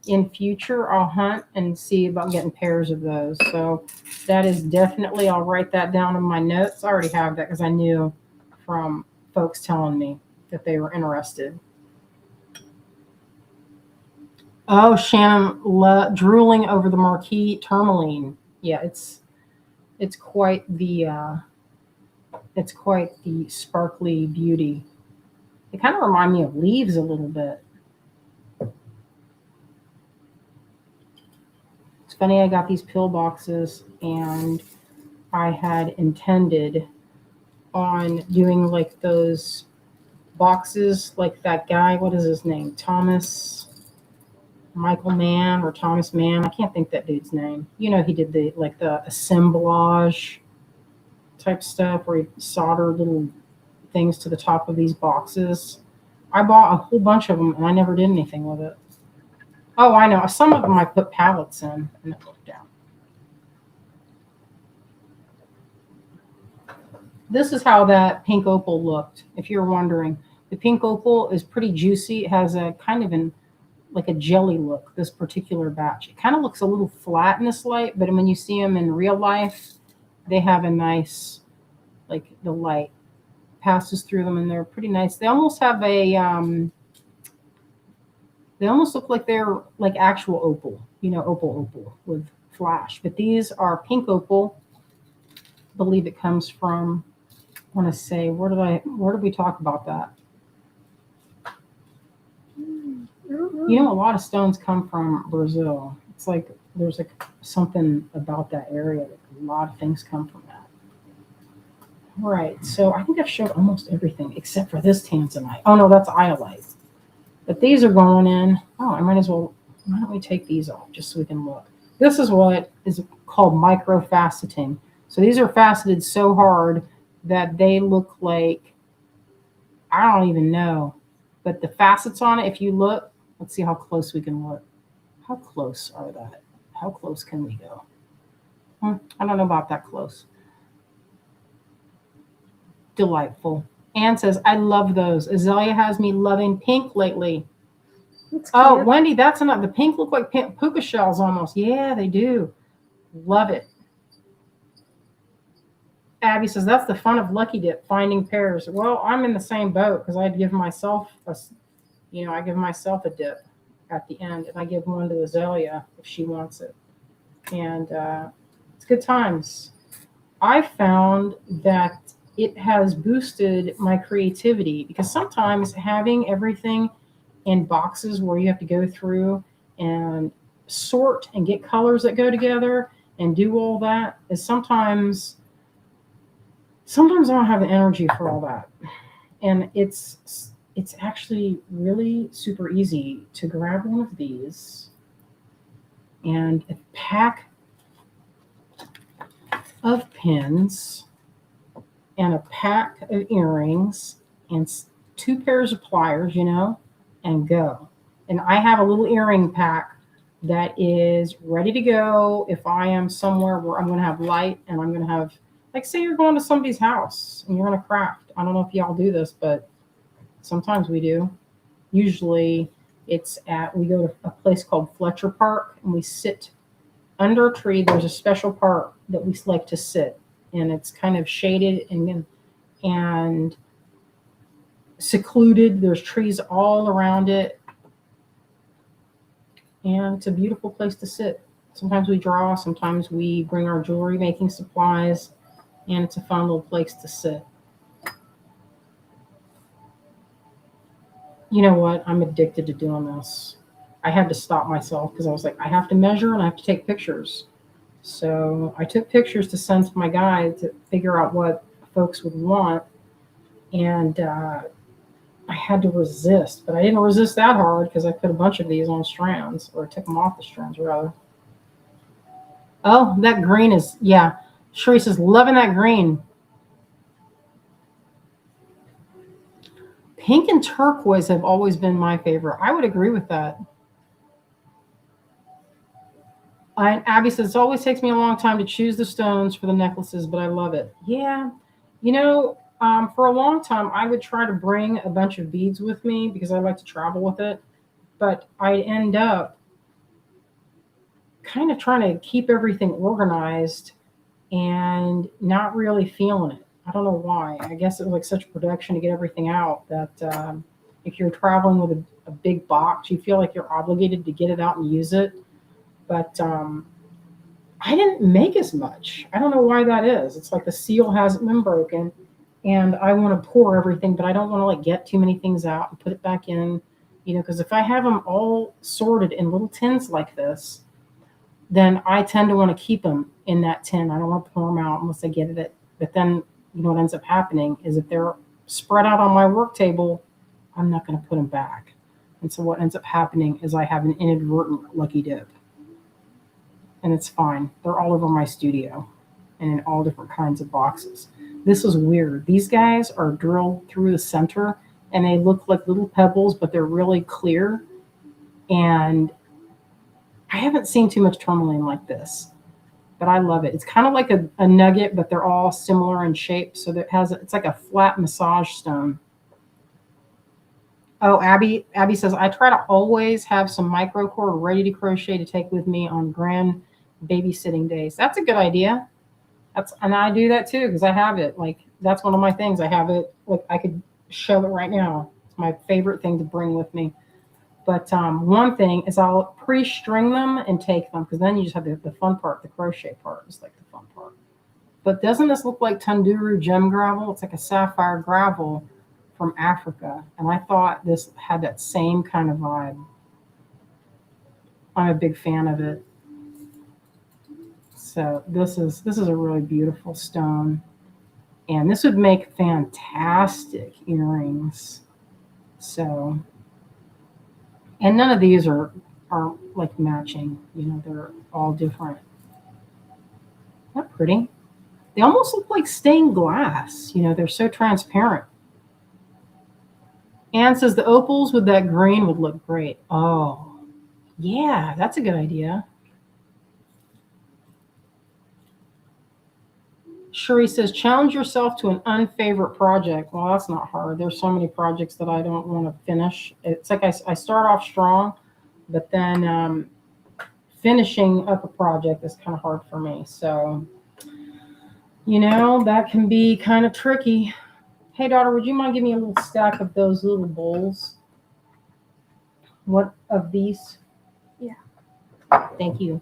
in future, I'll hunt and see about getting pairs of those. So that is definitely, I'll write that down in my notes. I already have that because I knew from folks telling me that they were interested. Oh, Shannon, drooling over the marquee tourmaline. Yeah, it's quite the sparkly beauty. They kind of remind me of leaves a little bit. It's funny, I got these pill boxes and I had intended on doing like those boxes like that guy, what is his name? Michael Mann or Thomas Mann. I can't think that dude's name. He did the assemblage type stuff where he soldered little things to the top of these boxes. I bought a whole bunch of them and I never did anything with it. Oh, I know. Some of them I put pallets in and it worked out. This is how that pink opal looked. If you're wondering, the pink opal is pretty juicy. It has a kind of like a jelly look, this particular batch. It kind of looks a little flat in this light, but when you see them in real life, they have a nice, like the light passes through them and they're pretty nice. They almost have they almost look like they're like actual opal, opal with flash. But these are pink opal. I believe it comes from, I want to say, where did we talk about that? A lot of stones come from Brazil. It's like there's like something about that area. A lot of things come from that. All right, so I think I've showed almost everything except for this tanzanite. Oh no, that's iolite. But these are going in. Oh, I might as well, why don't we take these off just so we can look. This is what is called microfaceting. So these are faceted so hard that they look like I don't even know. But the facets on it, if you look, let's see how close we can look. How close are that? How close can we go? I don't know about that close. Delightful. Anne says, I love those. Azalea has me loving pink lately. Oh, Wendy, that's enough. The pink look like puka shells almost. Yeah, they do. Love it. Abby says, that's the fun of Lucky Dip, finding pairs. Well, I'm in the same boat because I'd give myself I give myself a dip at the end, and I give one to Azalea if she wants it. And it's good times. I found that it has boosted my creativity because sometimes having everything in boxes where you have to go through and sort and get colors that go together and do all that is sometimes I don't have the energy for all that. And it's actually really super easy to grab one of these and a pack of pins and a pack of earrings and 2 pairs of pliers, and go. And I have a little earring pack that is ready to go if I am somewhere where I'm going to have light and I'm going to have, like, say you're going to somebody's house and you're going to craft. I don't know if y'all do this, but sometimes we do. Usually we go to a place called Fletcher Park and we sit under a tree. There's a special part that we like to sit, and it's kind of shaded and secluded. There's trees all around it, and it's a beautiful place to sit. Sometimes we draw, sometimes we bring our jewelry making supplies, and it's a fun little place to sit. You know what? I'm addicted to doing this. I had to stop myself because I was like, I have to measure and I have to take pictures. So I took pictures to send to my guide to figure out what folks would want. And I had to resist, but I didn't resist that hard because I put a bunch of these on strands, or took them off the strands rather. Oh, that green is, yeah. Sharice is loving that green. Pink and turquoise have always been my favorite. I would agree with that. And Abby says, it always takes me a long time to choose the stones for the necklaces, but I love it. Yeah. For a long time, I would try to bring a bunch of beads with me because I like to travel with it. But I'd end up kind of trying to keep everything organized and not really feeling it. I don't know why. I guess it was like such a production to get everything out that if you're traveling with a big box, you feel like you're obligated to get it out and use it. But I didn't make as much. I don't know why that is. It's like the seal hasn't been broken, and I want to pour everything, but I don't want to like get too many things out and put it back in, because if I have them all sorted in little tins like this, then I tend to want to keep them in that tin. I don't want to pour them out unless I get it. But then, what ends up happening is if they're spread out on my work table, I'm not going to put them back. And so what ends up happening is I have an inadvertent lucky dip. And it's fine. They're all over my studio and in all different kinds of boxes. This is weird. These guys are drilled through the center and they look like little pebbles, but they're really clear. And I haven't seen too much tourmaline like this, but I love it. It's kind of like a nugget, but they're all similar in shape. So it's like a flat massage stone. Oh, Abby says, I try to always have some micro cord ready to crochet to take with me on grand babysitting days. That's a good idea. And I do that too because I have it. Like, that's one of my things. I have it. Like, I could show it right now. It's my favorite thing to bring with me. But one thing is I'll pre-string them and take them, because then you just have the fun part. The crochet part is like the fun part. But doesn't this look like Tunduru gem gravel? It's like a sapphire gravel from Africa, and I thought this had that same kind of vibe. I'm a big fan of it. So this is a really beautiful stone, and this would make fantastic earrings. So, and none of these are like matching. They're all different. Isn't that pretty? They almost look like stained glass. They're so transparent. Anne says the opals with that green would look great. Oh, yeah, that's a good idea. Cherie says, challenge yourself to an unfavorite project. Well, that's not hard. There's so many projects that I don't want to finish. It's like I start off strong, but then finishing up a project is kind of hard for me. So, that can be kind of tricky. Hey, daughter, would you mind giving me a little stack of those little bowls? What of these? Yeah. Thank you.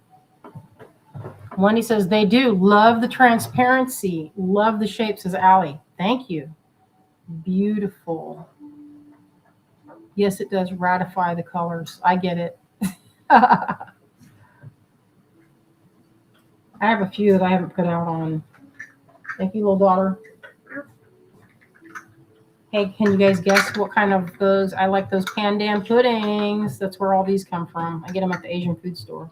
Wendy says, they do. Love the transparency. Love the shape, says Allie. Thank you. Beautiful. Yes, it does ratify the colors. I get it. I have a few that I haven't put out on. Thank you, little daughter. Hey, can you guys guess what kind of those? I like those pandan puddings. That's where all these come from. I get them at the Asian food store.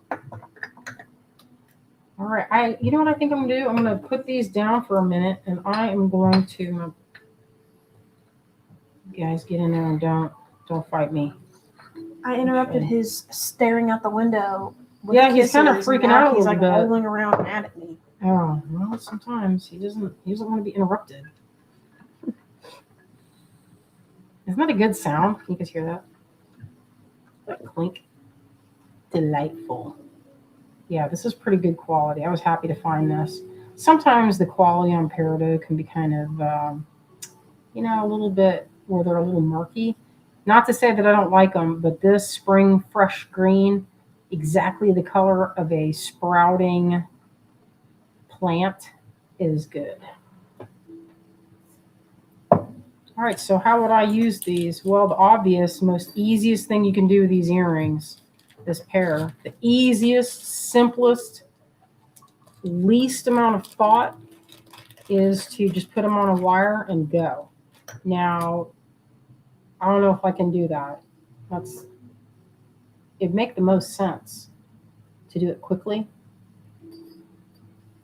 All right. You know what I think I'm going to do? I'm going to put these down for a minute, and I am going to. You guys, get in there and don't fight me. I interrupted his staring out the window. Yeah, he's kind of freaking out a little bit. He's like rolling around mad at me. Oh, well, sometimes he doesn't want to be interrupted. Isn't that a good sound? Can you guys hear that? That clink. Delightful. Yeah, this is pretty good quality. I was happy to find this. Sometimes the quality on Peridot can be kind of, a little bit where they're a little murky. Not to say that I don't like them, but this spring fresh green, exactly the color of a sprouting plant, is good. All right, so how would I use these? Well, the obvious, most easiest thing you can do with these earrings, this pair, the easiest, simplest, least amount of thought is to just put them on a wire and go. Now, I don't know if I can do that. It'd make the most sense to do it quickly.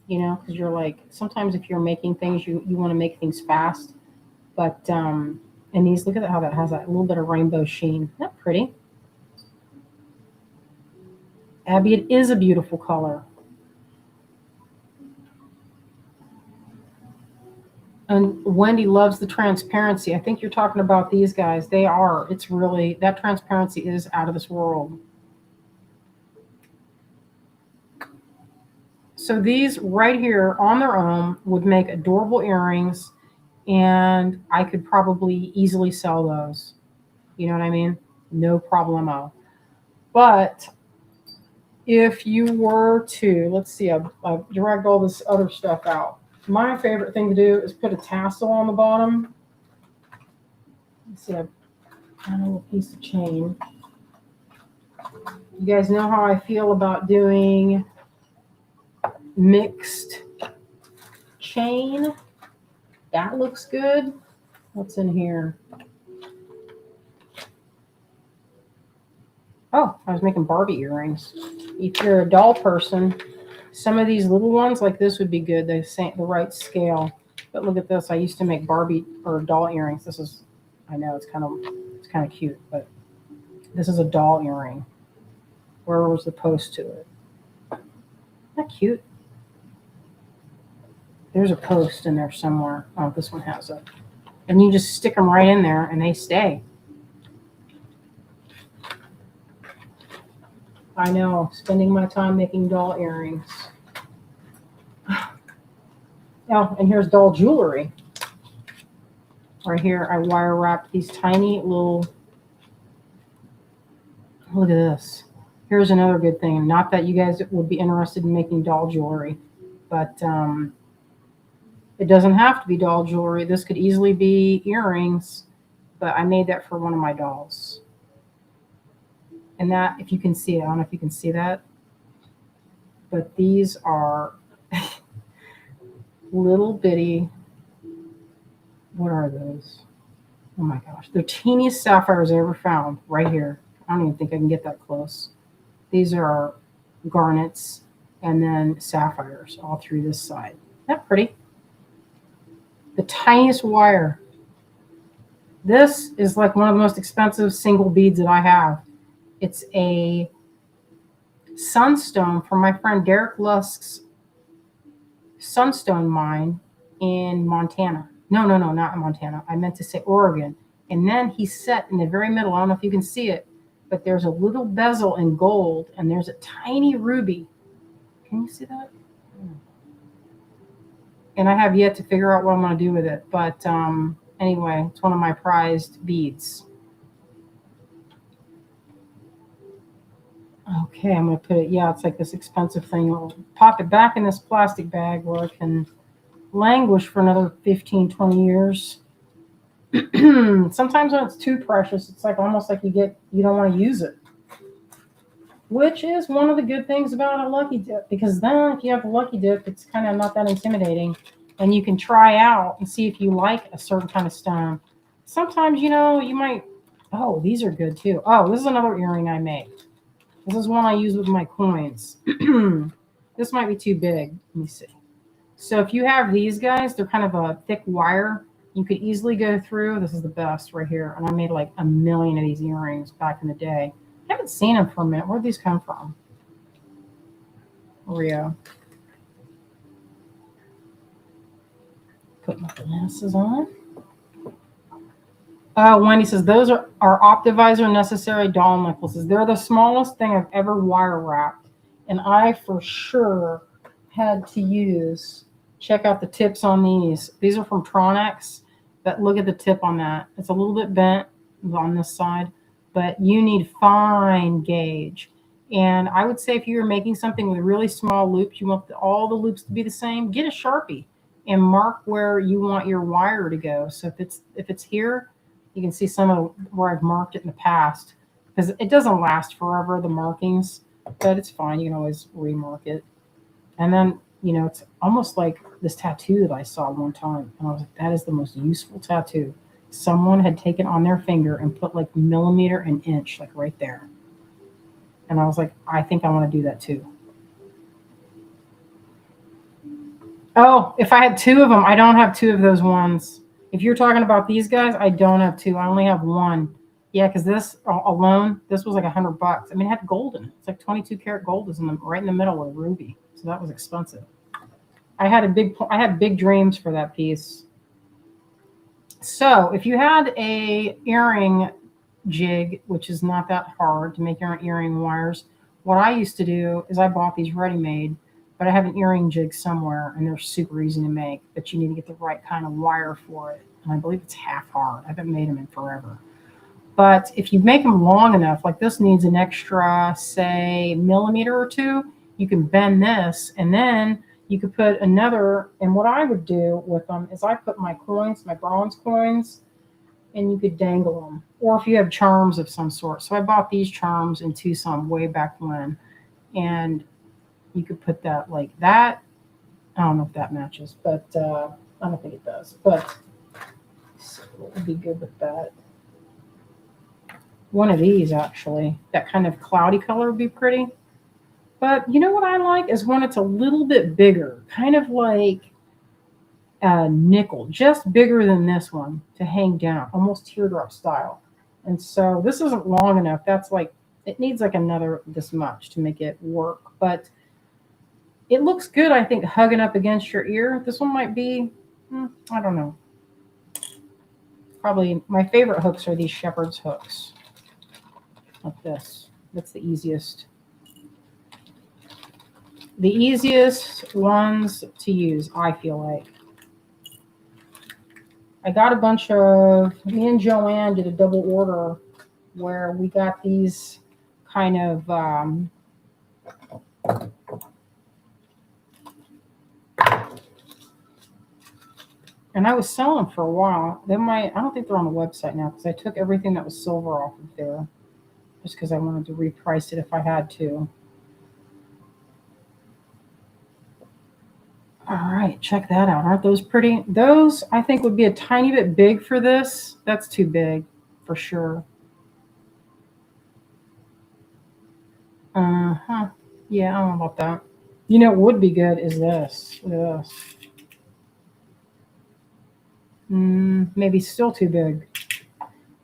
Because you're like, sometimes if you're making things, you want to make things fast. But, and these, look at how that has that little bit of rainbow sheen. Isn't that pretty? Abby, it is a beautiful color. And Wendy loves the transparency. I think you're talking about these guys. They are. It's really, that transparency is out of this world. So these right here on their own would make adorable earrings, and I could probably easily sell those. You know what I mean? No problemo. But if you were to, let's see, I've dragged all this other stuff out. My favorite thing to do is put a tassel on the bottom. Let's see, I've got a little piece of chain. You guys know how I feel about doing mixed chain. That looks good. What's in here? Oh, I was making Barbie earrings. If you're a doll person, some of these little ones like this would be good. They're the right scale. But look at this. I used to make Barbie or doll earrings. This is, I know it's kind of cute, but this is a doll earring. Where was the post to it? Isn't that cute? There's a post in there somewhere. Oh, this one has it. And you just stick them right in there and they stay. I know, spending my time making doll earrings. Oh, and here's doll jewelry. Right here, I wire wrapped these tiny little, look at this. Here's another good thing. Not that you guys would be interested in making doll jewelry, but it doesn't have to be doll jewelry. This could easily be earrings, but I made that for one of my dolls. And that, if you can see it, I don't know if you can see that, but these are little bitty, what are those? Oh my gosh, they're teeniest sapphires I ever found right here. I don't even think I can get that close. These are garnets and then sapphires all through this side. Isn't that pretty? The tiniest wire. This is like one of the most expensive single beads that I have. It's a sunstone from my friend Derek Lusk's sunstone mine in Montana. No, not in Montana. I meant to say Oregon. And then he's set in the very middle. I don't know if you can see it, but there's a little bezel in gold and there's a tiny ruby. Can you see that? And I have yet to figure out what I'm going to do with it. But anyway, it's one of my prized beads. Okay, I'm going to put it, yeah, it's like this expensive thing. I'll pop it back in this plastic bag where it can languish for another 15, 20 years. Sometimes when it's too precious, it's like almost like you don't want to use it. Which is one of the good things about a lucky dip, because then if you have a lucky dip, it's kind of not that intimidating, and you can try out and see if you like a certain kind of stone. Sometimes, you might, oh, these are good too. Oh, this is another earring I made. This is one I use with my coins. This might be too big. Let me see. So if you have these guys, they're kind of a thick wire. You could easily go through. This is the best right here. And I made like 1 million of these earrings back in the day. I haven't seen them for a minute. Where'd these come from? Rio. Put my glasses on. Wendy says, those are Optivisor necessary doll necklaces. They're the smallest thing I've ever wire wrapped. And I for sure had to use, check out the tips on these. These are from Tronex, but look at the tip on that. It's a little bit bent on this side, but you need fine gauge. And I would say if you're making something with really small loops, you want all the loops to be the same, get a Sharpie and mark where you want your wire to go. So if it's here, you can see some of where I've marked it in the past, because it doesn't last forever, the markings, but it's fine. You can always remark it. And then, it's almost like this tattoo that I saw one time. And I was like, that is the most useful tattoo. Someone had taken on their finger and put like millimeter and inch, like right there. And I was like, I think I want to do that too. Oh, if I had 2 of them, I don't have 2 of those ones. If you're talking about these guys, I don't have 2. I only have 1. Yeah, because this alone, this was like $100. I mean, it had gold in it. It's like 22 karat gold is right in the middle with a ruby. So that was expensive. I had big dreams for that piece. So if you had a earring jig, which is not that hard to make your own earring wires, what I used to do is I bought these ready-made, but I have an earring jig somewhere, and they're super easy to make, but you need to get the right kind of wire for it. And I believe it's half hard. I haven't made them in forever. But if you make them long enough, like this needs an extra, say, millimeter or 2, you can bend this, and then you could put another, and what I would do with them is I put my coins, my bronze coins, and you could dangle them. Or if you have charms of some sort. So I bought these charms in Tucson way back when, and you could put that like that. I don't know if that matches, but I don't think it does. But so it would be good with that. One of these, actually. That kind of cloudy color would be pretty. But you know what I like is when it's a little bit bigger, kind of like a nickel, just bigger than this one to hang down, almost teardrop style. And so this isn't long enough. That's like, it needs like another this much to make it work. But it looks good, I think, hugging up against your ear. This one might be, I don't know. Probably my favorite hooks are these shepherd's hooks. Like this. That's the easiest. The easiest ones to use, I feel like. I got a bunch of, me and Joanne did a double order where we got these kind of, and I was selling them for a while. I don't think they're on the website now because I took everything that was silver off of there just because I wanted to reprice it if I had to. All right, check that out. Aren't those pretty? Those, I think, would be a tiny bit big for this. That's too big, for sure. Uh-huh. Yeah, I don't know about that. You know what would be good is this. Maybe still too big.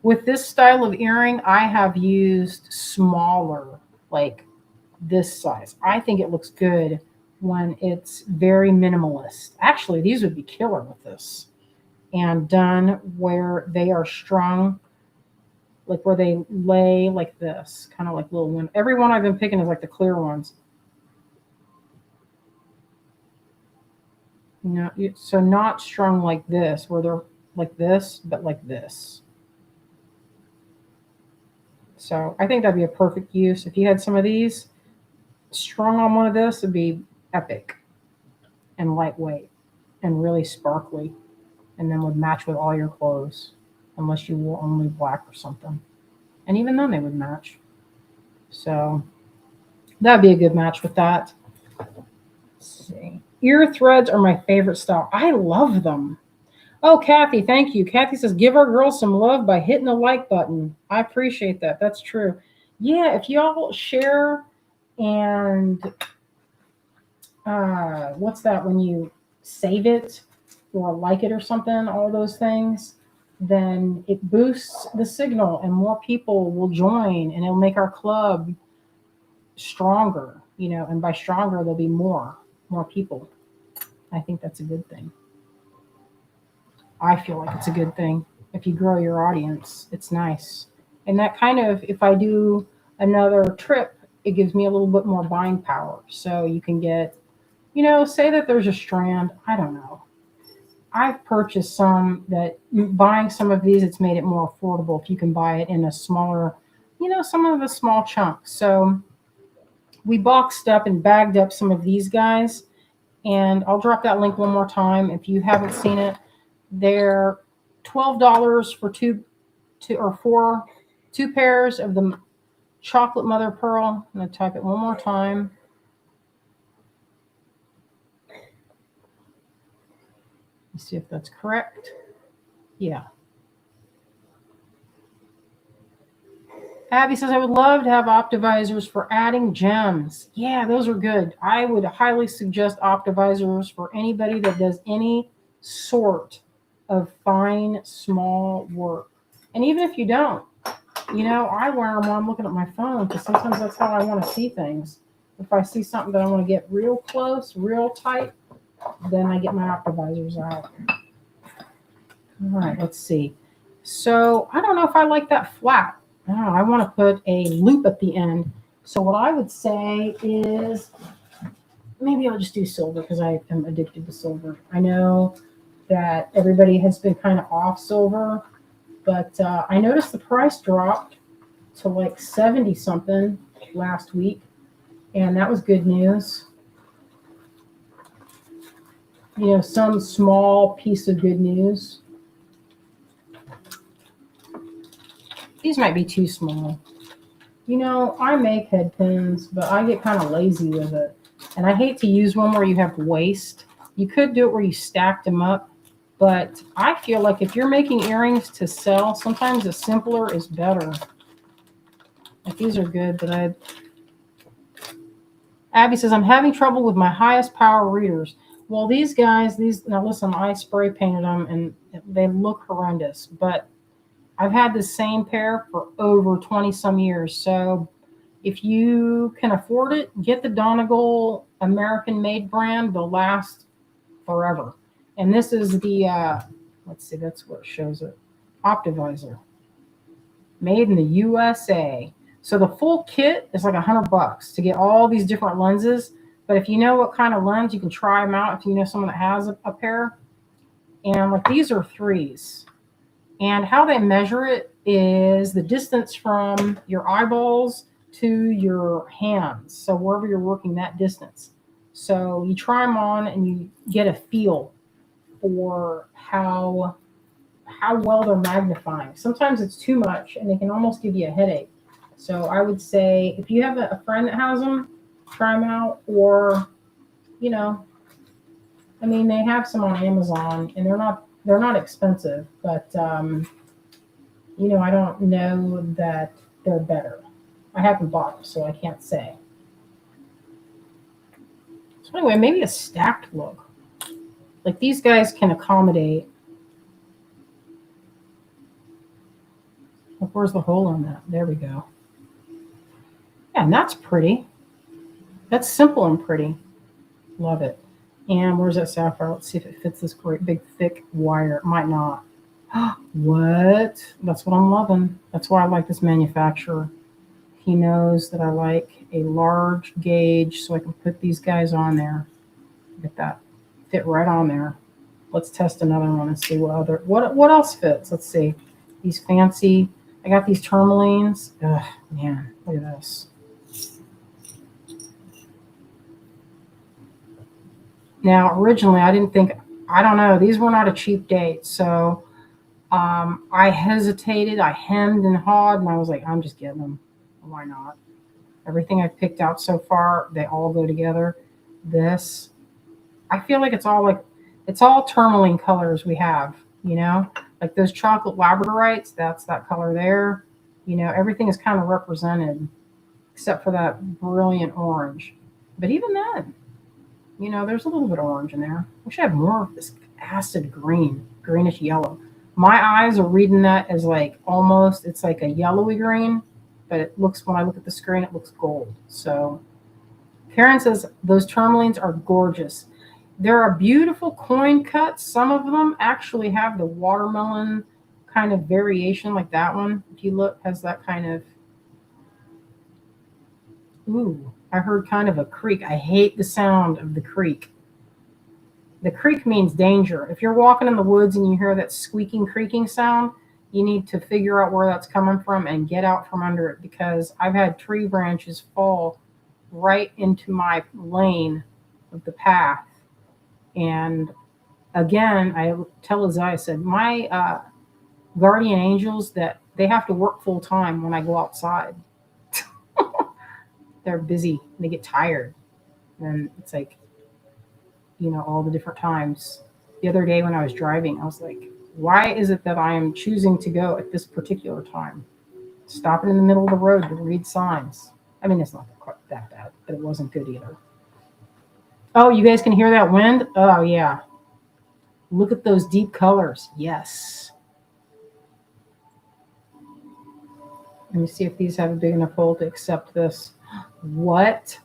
With this style of earring, I have used smaller, like this size. I think it looks good when it's very minimalist. Actually, these would be killer with this. And done where they are strung, like where they lay like this, kind of like little one. Every one I've been picking is like the clear ones. You know, so not strung like this, where they're like this, but like this. So I think that'd be a perfect use. If you had some of these strung on one of this, it'd be epic and lightweight and really sparkly, and then would match with all your clothes, unless you wore only black or something. And even then, they would match. So that'd be a good match with that. Let's see. Ear threads are my favorite style. I love them. Oh, Kathy, thank you. Kathy says, give our girls some love by hitting the like button. I appreciate that. That's true. Yeah, if y'all share and what's that when you save it or like it or something, all those things, then it boosts the signal and more people will join and it'll make our club stronger, you know, and by stronger, there'll be more people. I think that's a good thing. I feel like it's a good thing. If you grow your audience, it's nice. And that kind of, if I do another trip, it gives me a little bit more buying power. So you can get, you know, say that there's a strand, I don't know. I've purchased some that buying some of these, it's made it more affordable if you can buy it in a smaller, you know, some of the small chunks. So we boxed up and bagged up some of these guys. And I'll drop that link one more time. If you haven't seen it, they're $12 for two pairs of the chocolate mother of pearl. I'm going to type it one more time. Let's see if that's correct. Yeah. Abby says, I would love to have optivisors for adding gems. Yeah, those are good. I would highly suggest optivisors for anybody that does any sort of fine, small work. And even if you don't, you know, I wear them while I'm looking at my phone because sometimes that's how I want to see things. If I see something that I want to get real close, real tight, then I get my optivisors out. All right, let's see. So I don't know if I like that flat. Oh, I want to put a loop at the end. So what I would say is maybe I'll just do silver because I am addicted to silver. I know that everybody has been kind of off silver, but I noticed the price dropped to like 70 something last week, and that was good news. You know, some small piece of good news. These might be too small. You know, I make head pins, but I get kind of lazy with it. And I hate to use one where you have waste. You could do it where you stacked them up. But I feel like if you're making earrings to sell, sometimes the simpler is better. Like these are good, but Abby says, I'm having trouble with my highest power readers. Well, these guys, now listen, I spray painted them and they look horrendous. But I've had the same pair for over 20 some years. So if you can afford it, get the Donegal American made brand. They'll last forever. And this is the, let's see, that's what shows it. Optivisor. Made in the USA. So the full kit is like $100 to get all these different lenses. But if you know what kind of lens, you can try them out if you know someone that has a pair. And like these are 3s. And how they measure it is the distance from your eyeballs to your hands. So wherever you're working that distance. So you try them on and you get a feel for how well they're magnifying. Sometimes it's too much and they can almost give you a headache. So I would say if you have a friend that has them, try them out. Or, you know, I mean, they have some on Amazon and they're not expensive, but you know, I don't know that they're better. I haven't bought them, so I can't say. So anyway, maybe a stacked look. Like these guys can accommodate Look, where's the hole in that? There we go. Yeah, and that's pretty. That's simple and pretty. Love it. And where's that sapphire? Let's see if it fits this great big thick wire. It might not. What? That's what I'm loving. That's why I like this manufacturer. He knows that I like a large gauge so I can put these guys on there. Look at that. Fit right on there. Let's test another one and see what else fits. Let's see. These fancy, I got these tourmalines. Ugh, man, look at this. Now, originally, I didn't think, I don't know, these were not a cheap date. So I hesitated, I hemmed and hawed, and I was like, I'm just getting them. Why not? Everything I've picked out so far, they all go together. This, I feel like it's all tourmaline colors we have, you know? Like those chocolate labradorites, that's that color there. You know, everything is kind of represented except for that brilliant orange. But even then, you know, there's a little bit of orange in there. I wish I had more of this acid green, greenish yellow. My eyes are reading that as like almost, it's like a yellowy green, but it looks, when I look at the screen, it looks gold. So Karen says those tourmalines are gorgeous. There are beautiful coin cuts. Some of them actually have the watermelon kind of variation, like that one. If you look, has that kind of, ooh, I heard kind of a creak. I hate the sound of the creak. The creak means danger. If you're walking in the woods and you hear that squeaking, creaking sound, you need to figure out where that's coming from and get out from under it, because I've had tree branches fall right into my lane of the path. And again, I tell Isaiah, I said, my guardian angels, that they have to work full time when I go outside. They're busy. They get tired. And it's like, you know, all the different times. The other day when I was driving, I was like, why is it that I am choosing to go at this particular time? Stopping in the middle of the road to read signs. I mean, it's not quite that bad, but it wasn't good either. Oh, you guys can hear that wind? Oh, yeah. Look at those deep colors. Yes. Let me see if these have a big enough hole to accept this. What?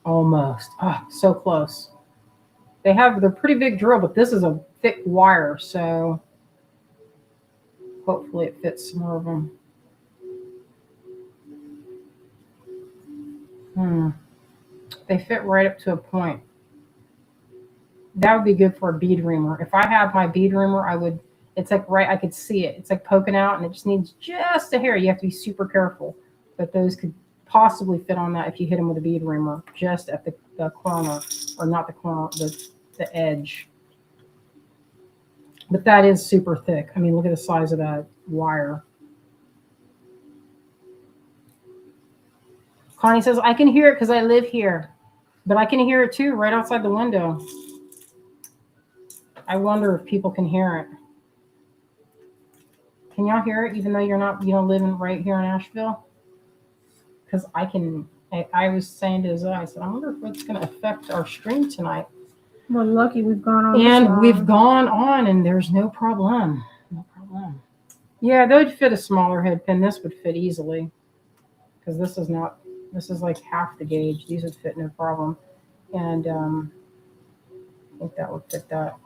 Almost. Oh, so close. They're pretty big drill, but this is a thick wire, so hopefully it fits some more of them. They fit right up to a point. That would be good for a bead reamer. If I have my bead reamer, it's like right, I could see it. It's like poking out and it just needs just a hair. You have to be super careful. But those could possibly fit on that if you hit them with a bead reamer, just at the corner, or not the corner, the edge. But that is super thick. I mean, look at the size of that wire. Connie says, I can hear it because I live here. But I can hear it too, right outside the window. I wonder if people can hear it. Can y'all hear it, even though you don't live right here in Asheville? Because I can. I was saying to Zoe, I said, I wonder if it's going to affect our stream tonight. We're lucky we've gone on. And we've gone on, and there's no problem. No problem. Yeah, they would fit a smaller head pin. This would fit easily, because this is not. This is like half the gauge. These would fit no problem. And I think that would fit that.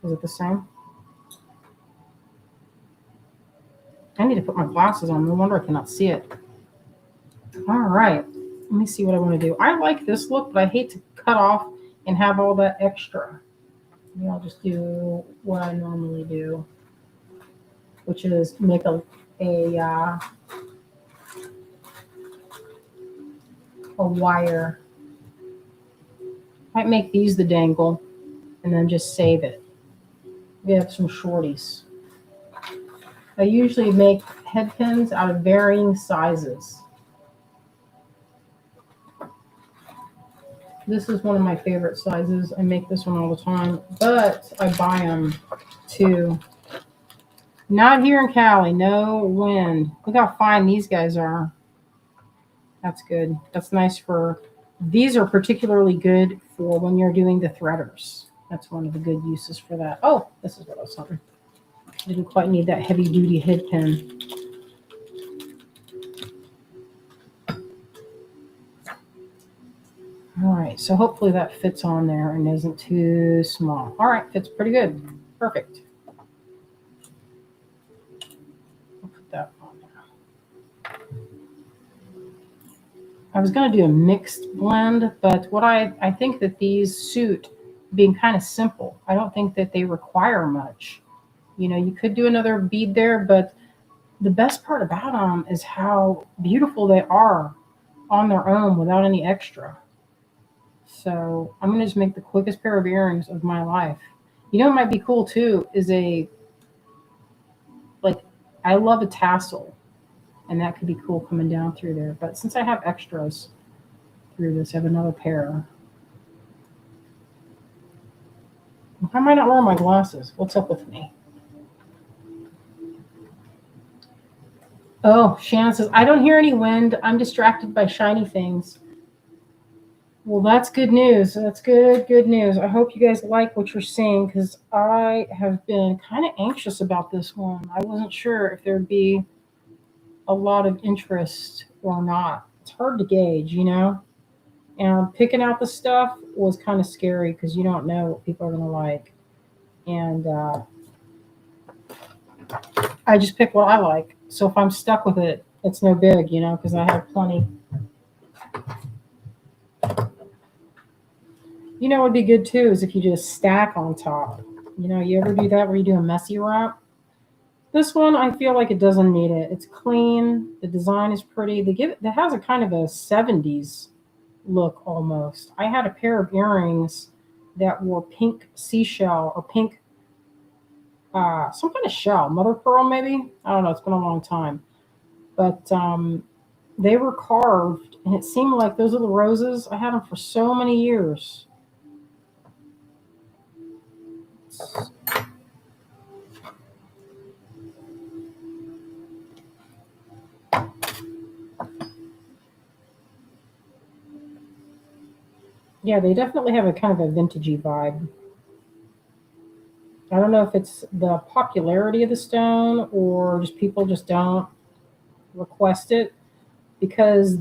Is it the same? I need to put my glasses on. No wonder I cannot see it. All right. Let me see what I want to do. I like this look, but I hate to cut off and have all that extra. Maybe I'll just do what I normally do, which is make a wire. Might make these the dangle and then just save it. We have some shorties. I usually make head pins out of varying sizes. This is one of my favorite sizes. I make this one all the time, but I buy them too. Not here in Cali, no wind. Look how fine these guys are. That's good. That's nice these are particularly good for when you're doing the threaders. That's one of the good uses for that. Oh, this is what I was talking. Didn't quite need that heavy duty head pin. All right, so hopefully that fits on there and isn't too small. All right, fits pretty good. Perfect. I'll put that on there. I was going to do a mixed blend, but what I think that these suit being kind of simple. I don't think that they require much. You know, you could do another bead there, but the best part about them is how beautiful they are on their own without any extra. So I'm gonna just make the quickest pair of earrings of my life. You know, it might be cool too. Is a like I love a tassel, and that could be cool coming down through there. But since I have extras through this, I have another pair. I might not wear my glasses. What's up with me? Oh, Shannon says, I don't hear any wind. I'm distracted by shiny things. Well, that's good news. That's good news. I hope you guys like what you're seeing because I have been kind of anxious about this one. I wasn't sure if there'd be a lot of interest or not. It's hard to gauge, you know? And picking out the stuff was kind of scary because you don't know what people are going to like. And I just pick what I like. So if I'm stuck with it, it's no big, you know, because I have plenty. You know what would be good too is if you just stack on top. You know, you ever do that where you do a messy wrap? This one, I feel like it doesn't need it. It's clean. The design is pretty. It has a kind of a 70s look almost. I had a pair of earrings that were pink seashell or pink, some kind of shell, mother pearl maybe. I don't know. It's been a long time, but they were carved, and it seemed like those are the roses. I had them for so many years. Yeah, they definitely have a kind of a vintagey vibe. I don't know if it's the popularity of the stone or just people just don't request it because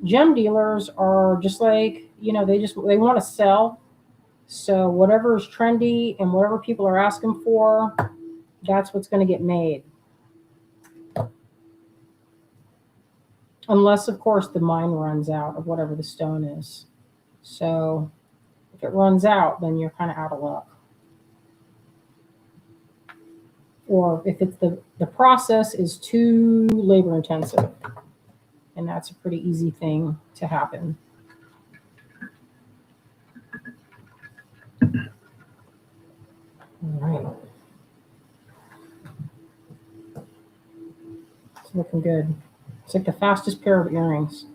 gem dealers are just like, you know, they want to sell. So whatever is trendy and whatever people are asking for, that's what's going to get made. Unless, of course, the mine runs out of whatever the stone is. So if it runs out, then you're kind of out of luck. Or if it's the process is too labor intensive, and that's a pretty easy thing to happen. All right. It's looking good. It's like the fastest pair of earrings.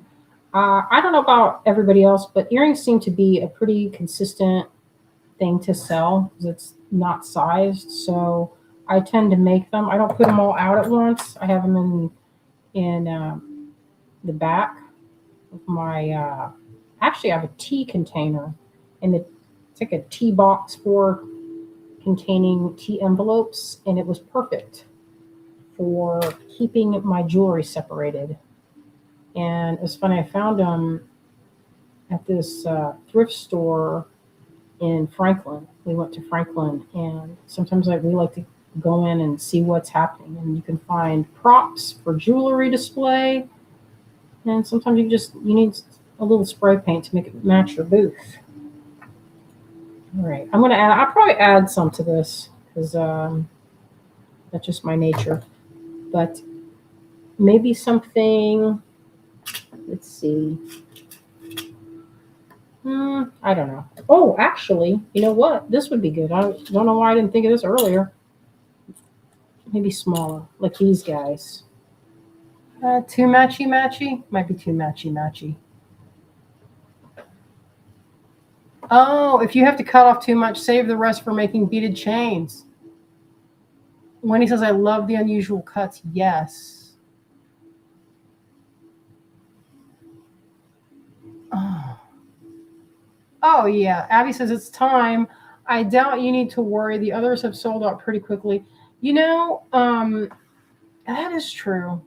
I don't know about everybody else, but earrings seem to be a pretty consistent thing to sell because it's not sized. So I tend to make them. I don't put them all out at once. I have them in the back of my. Actually, I have a tea container, and it's like a tea box for containing tea envelopes, and it was perfect for keeping my jewelry separated. And it was funny. I found them at this thrift store in Franklin. We went to Franklin, and sometimes we like to go in and see what's happening. And you can find props for jewelry display, and sometimes you need a little spray paint to make it match your booth. All right, I'll probably add some to this because that's just my nature. But maybe something. Let's see. I don't know. Oh, actually, you know what? This would be good. I don't know why I didn't think of this earlier. Maybe smaller, like these guys. Too matchy? Might be too matchy. Oh, if you have to cut off too much, save the rest for making beaded chains. Wendy says, I love the unusual cuts. Yes. Oh, yeah. Abby says, it's time. I doubt you need to worry. The others have sold out pretty quickly. You know, that is true.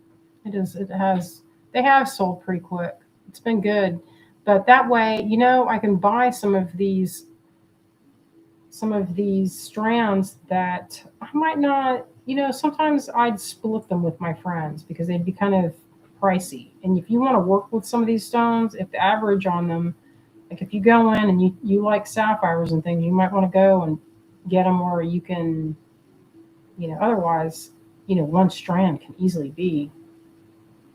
It is. It has. They have sold pretty quick. It's been good, but that way, I can buy some of these strands that I might not. Sometimes I'd split them with my friends because they'd be kind of pricey. And if you want to work with some of these stones, if the average on them, like if you go in and you like sapphires and things, you might want to go and get them where you can. Otherwise, one strand can easily be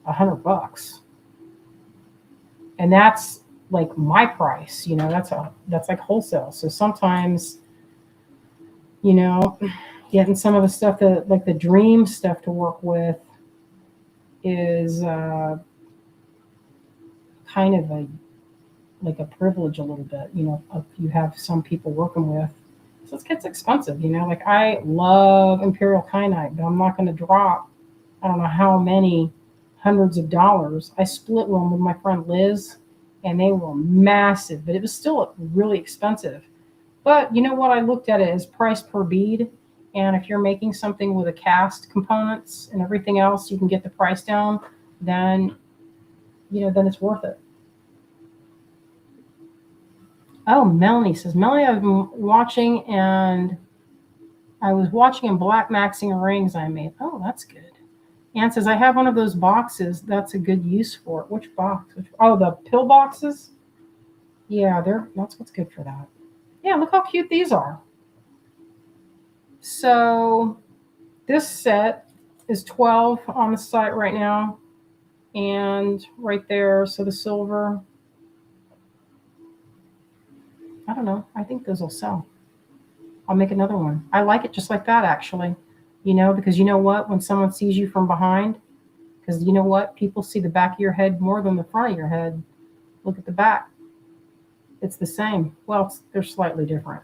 $100, and that's like my price. That's like wholesale. So sometimes, you know, getting some of the stuff that like the dream stuff to work with is kind of like a privilege a little bit. If you have some people working with. So it gets expensive. Like I love Imperial Kyanite, but I'm not going to drop I don't know how many hundreds of dollars. I split one with my friend Liz, and they were massive, but it was still really expensive. But you know what? I looked at it as price per bead. And if you're making something with a cast components and everything else, you can get the price down, then, then it's worth it. Oh, Melanie says, Melanie, I've been watching and I was watching and black maxing rings I made. Oh, that's good. Ann says, I have one of those boxes. That's a good use for it. Which box? Oh, the pill boxes? Yeah, that's what's good for that. Yeah, look how cute these are. So this set is 12 on the site right now. And right there, so the silver, I don't know. I think those will sell. I'll make another one. I like it just like that, actually. Because you know what? When someone sees you from behind, because you know what? People see the back of your head more than the front of your head. Look at the back. It's the same. Well, they're slightly different.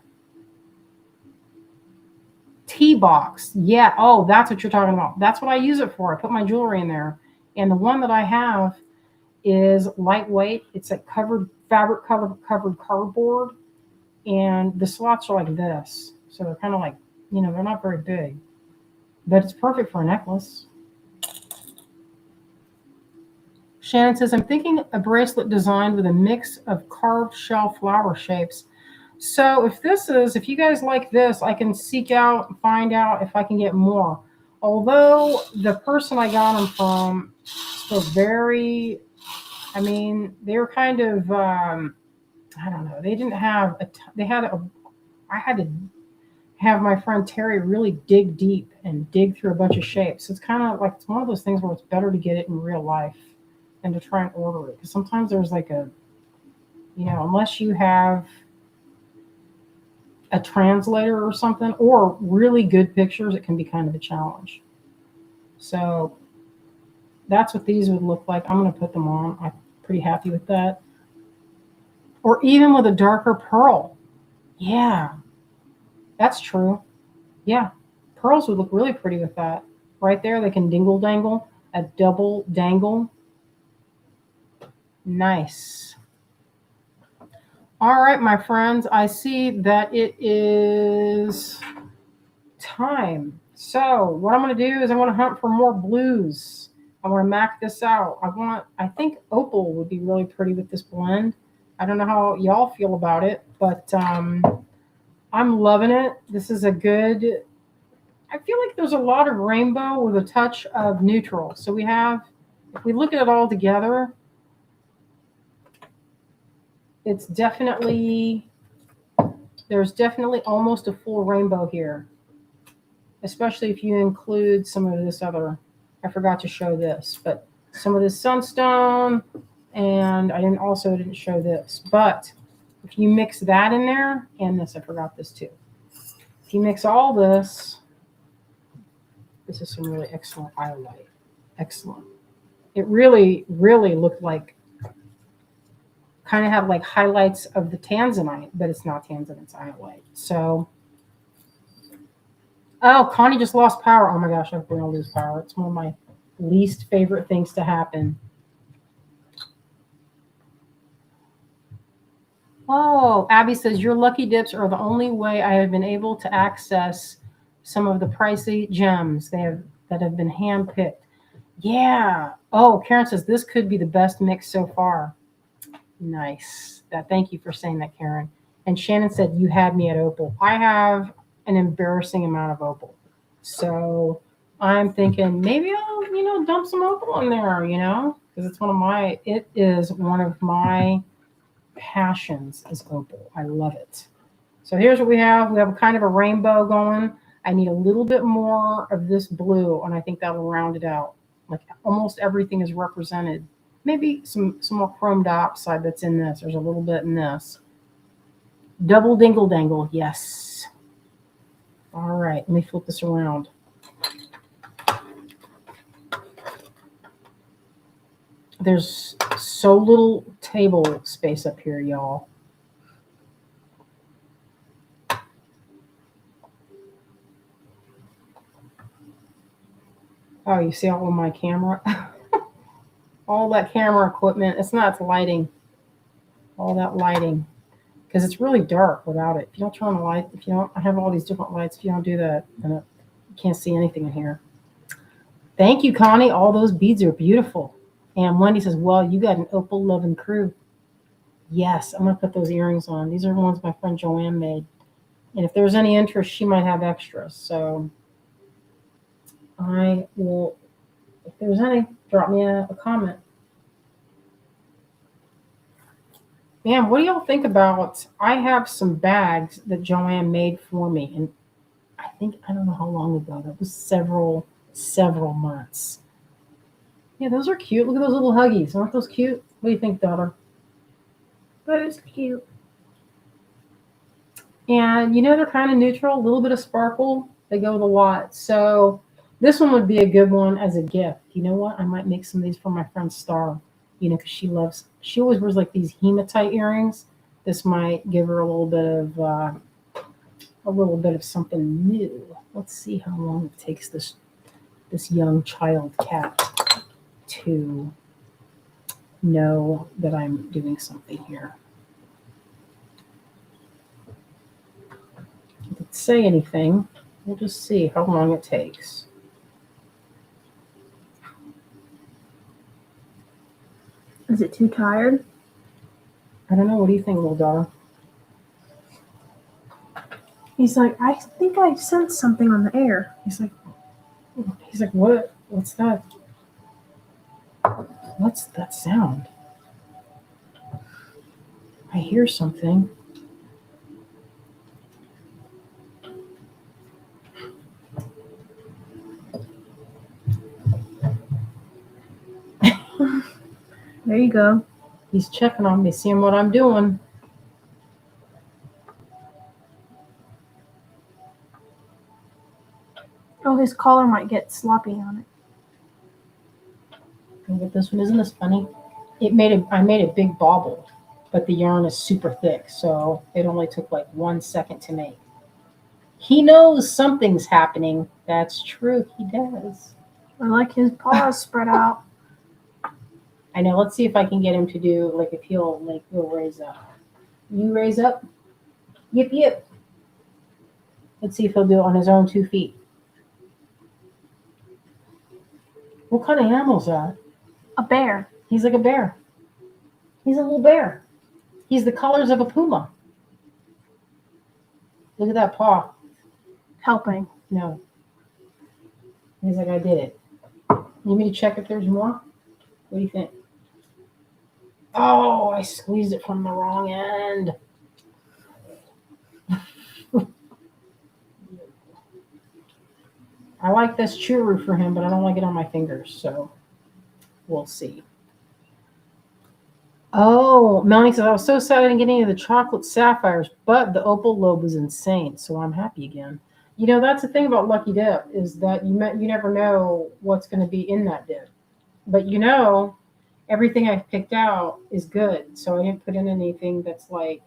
Tea box. Yeah. Oh, that's what you're talking about. That's what I use it for. I put my jewelry in there. And the one that I have is lightweight. It's a fabric covered cardboard. And the slots are like this. So they're kind of like, they're not very big. But it's perfect for a necklace. Shannon says, I'm thinking a bracelet designed with a mix of carved shell flower shapes. So if you guys like this, I can seek out and find out if I can get more. Although the person I got them from was very, they were kind of, I don't know. They didn't have I had to have my friend Terry really dig deep and dig through a bunch of shapes. So it's kind of like, it's one of those things where it's better to get it in real life than to try and order it. Because sometimes there's like unless you have a translator or something, or really good pictures, it can be kind of a challenge. So that's what these would look like. I'm going to put them on. I'm pretty happy with that. Or even with a darker pearl. Yeah, that's true. Yeah, pearls would look really pretty with that. Right there, they can dingle dangle, a double dangle. Nice. All right, my friends, I see that it is time. So what I'm going to do is I want to hunt for more blues. I want to map this out. I think opal would be really pretty with this blend. I don't know how y'all feel about it, but I'm loving it. This is I feel like there's a lot of rainbow with a touch of neutral. So if we look at it all together, there's definitely almost a full rainbow here, especially if you include some of this other, I forgot to show this, but some of this sunstone, and I didn't show this, but if you mix that in there, and this, I forgot this too. If you mix all this is some really excellent iolite. Excellent. It really, really looked like, kind of have like highlights of the tanzanite, but it's not tanzanite, it's iolite. So, oh, Connie just lost power. Oh my gosh, I'm going to lose power. It's one of my least favorite things to happen. Oh, Abby says, your lucky dips are the only way I have been able to access some of the pricey gems that have been handpicked. Yeah. Oh, Karen says this could be the best mix so far. Nice. Thank you for saying that, Karen. And Shannon said you had me at opal. I have an embarrassing amount of opal. So I'm thinking maybe I'll, dump some opal in there, because it is one of my passions is opal. I love it. So here's what we have. We have a kind of a rainbow going. I need a little bit more of this blue, and I think that'll round it out. Like almost everything is represented. Maybe some more chrome dioxide that's in this. There's a little bit in this. Double dingle dangle, yes. All right, let me flip this around. There's so little table space up here, y'all. Oh, you see all of my camera? All that camera equipment. It's lighting. All that lighting. Because it's really dark without it. If you don't turn on the light, I have all these different lights. If you don't do that, then you can't see anything in here. Thank you, Connie. All those beads are beautiful. And Wendy says, well, you got an opal loving crew. Yes, I'm going to put those earrings on. These are the ones my friend Joanne made. And if there's any interest, she might have extras. So I will, if there's any, drop me a comment. Man, what do y'all think about, I have some bags that Joanne made for me. And I don't know how long ago. That was several months. Yeah, those are cute. Look at those little huggies. Aren't those cute? What do you think, daughter? That is cute. And they're kind of neutral, a little bit of sparkle. They go with a lot. So this one would be a good one as a gift. You know what? I might make some of these for my friend Star, because she always wears like these hematite earrings. This might give her a little bit of something new. Let's see how long it takes this young child cat to know that I'm doing something here. Don't say anything. We'll just see how long it takes. Is it too tired? I don't know. What do you think, little daughter? He's like, I think I sensed something on the air. He's like, what? What's that? What's that sound? I hear something. There you go. He's checking on me, seeing what I'm doing. Oh, his collar might get sloppy on it. But this one isn't as funny. I made a big bauble, but the yarn is super thick, so it only took like 1 second to make. He knows something's happening. That's true. He does. I like his paws spread out. I know. Let's see if I can get him to do, like, if he'll raise up. You raise up? Yip, yip. Let's see if he'll do it on his own 2 feet. What kind of animal is that? A bear. He's like a bear. He's a little bear. He's the colors of a puma. Look at that paw. Helping. No. He's like, I did it. You need me to check if there's more? What do you think? Oh, I squeezed it from the wrong end. I like this churu for him, but I don't like it on my fingers, so we'll see. Oh, Melanie says, I was so sad I didn't get any of the chocolate sapphires, but the opal lobe was insane, so I'm happy again. That's the thing about Lucky Dip, is that you never know what's going to be in that dip. But everything I've picked out is good, so I didn't put in anything that's like,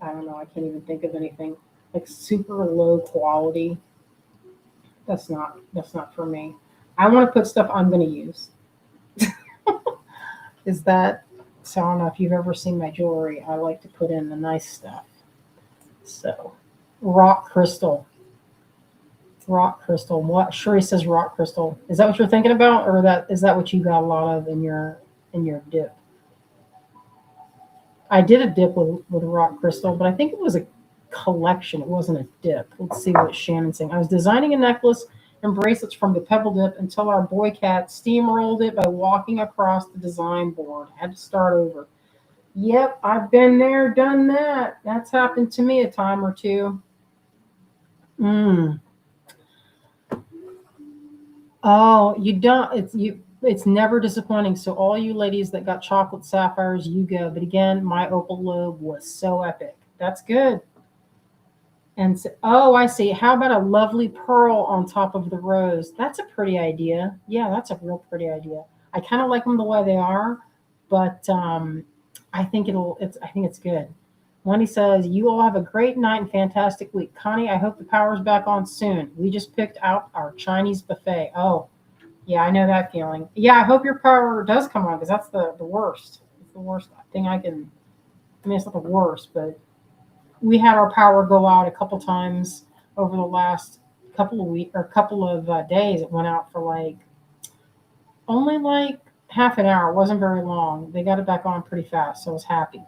I don't know, I can't even think of anything, like super low quality. That's not for me. I want to put stuff I'm going to use. Is that, so I don't know if you've ever seen my jewelry. I like to put in the nice stuff. So, rock crystal. Rock crystal. What? Sherry says rock crystal. Is that what you're thinking about, or is that what you got a lot of in your dip? I did a dip with rock crystal, but I think it was a collection. It wasn't a dip. Let's see what Shannon's saying. I was designing a necklace and bracelets from the pebble dip until our boy cat steamrolled it by walking across the design board. Had to start over. Yep, I've been there, done that. That's happened to me a time or two. Oh, you don't. It's never disappointing. So all you ladies that got chocolate sapphires, you go. But again, my opal lobe was so epic. That's good. And so, oh, I see. How about a lovely pearl on top of the rose? That's a pretty idea. Yeah, that's a real pretty idea. I kind of like them the way they are, but I think it's good. Wendy says, you all have a great night and fantastic week. Connie, I hope the power's back on soon. We just picked out our Chinese buffet. Oh, yeah, I know that feeling. Yeah, I hope your power does come on because that's the worst. It's the worst thing I mean, it's not the worst, but we had our power go out a couple times over the last couple of weeks or couple of days. It went out for only half an hour. It wasn't very long. They got it back on pretty fast, so I was happy.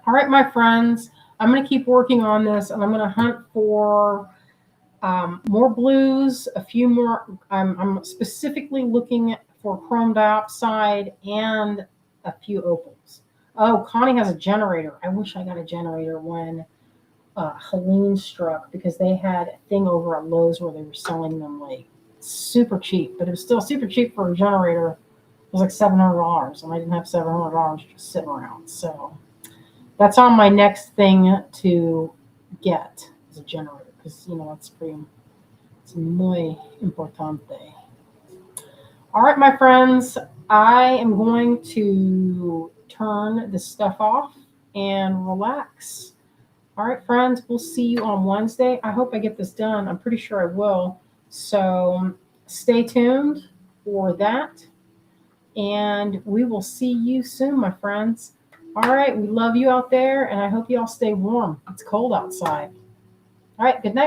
All right, my friends, I'm going to keep working on this, and I'm going to hunt for more blues, a few more. I'm specifically looking for chrome dioxide and a few opals. Oh, Connie has a generator. I wish I got a generator when Helene struck, because they had a thing over at Lowe's where they were selling them super cheap, but it was still super cheap for a generator. It was $700, and I didn't have $700 just sitting around. So that's on my next thing to get, is a generator, because it's muy importante. All right, my friends, I am going to turn this stuff off and relax. All right, friends, we'll see you on Wednesday. I hope I get this done. I'm pretty sure I will. So stay tuned for that, and we will see you soon, my friends. All right, we love you out there, and I hope you all stay warm. It's cold outside. All right, good night.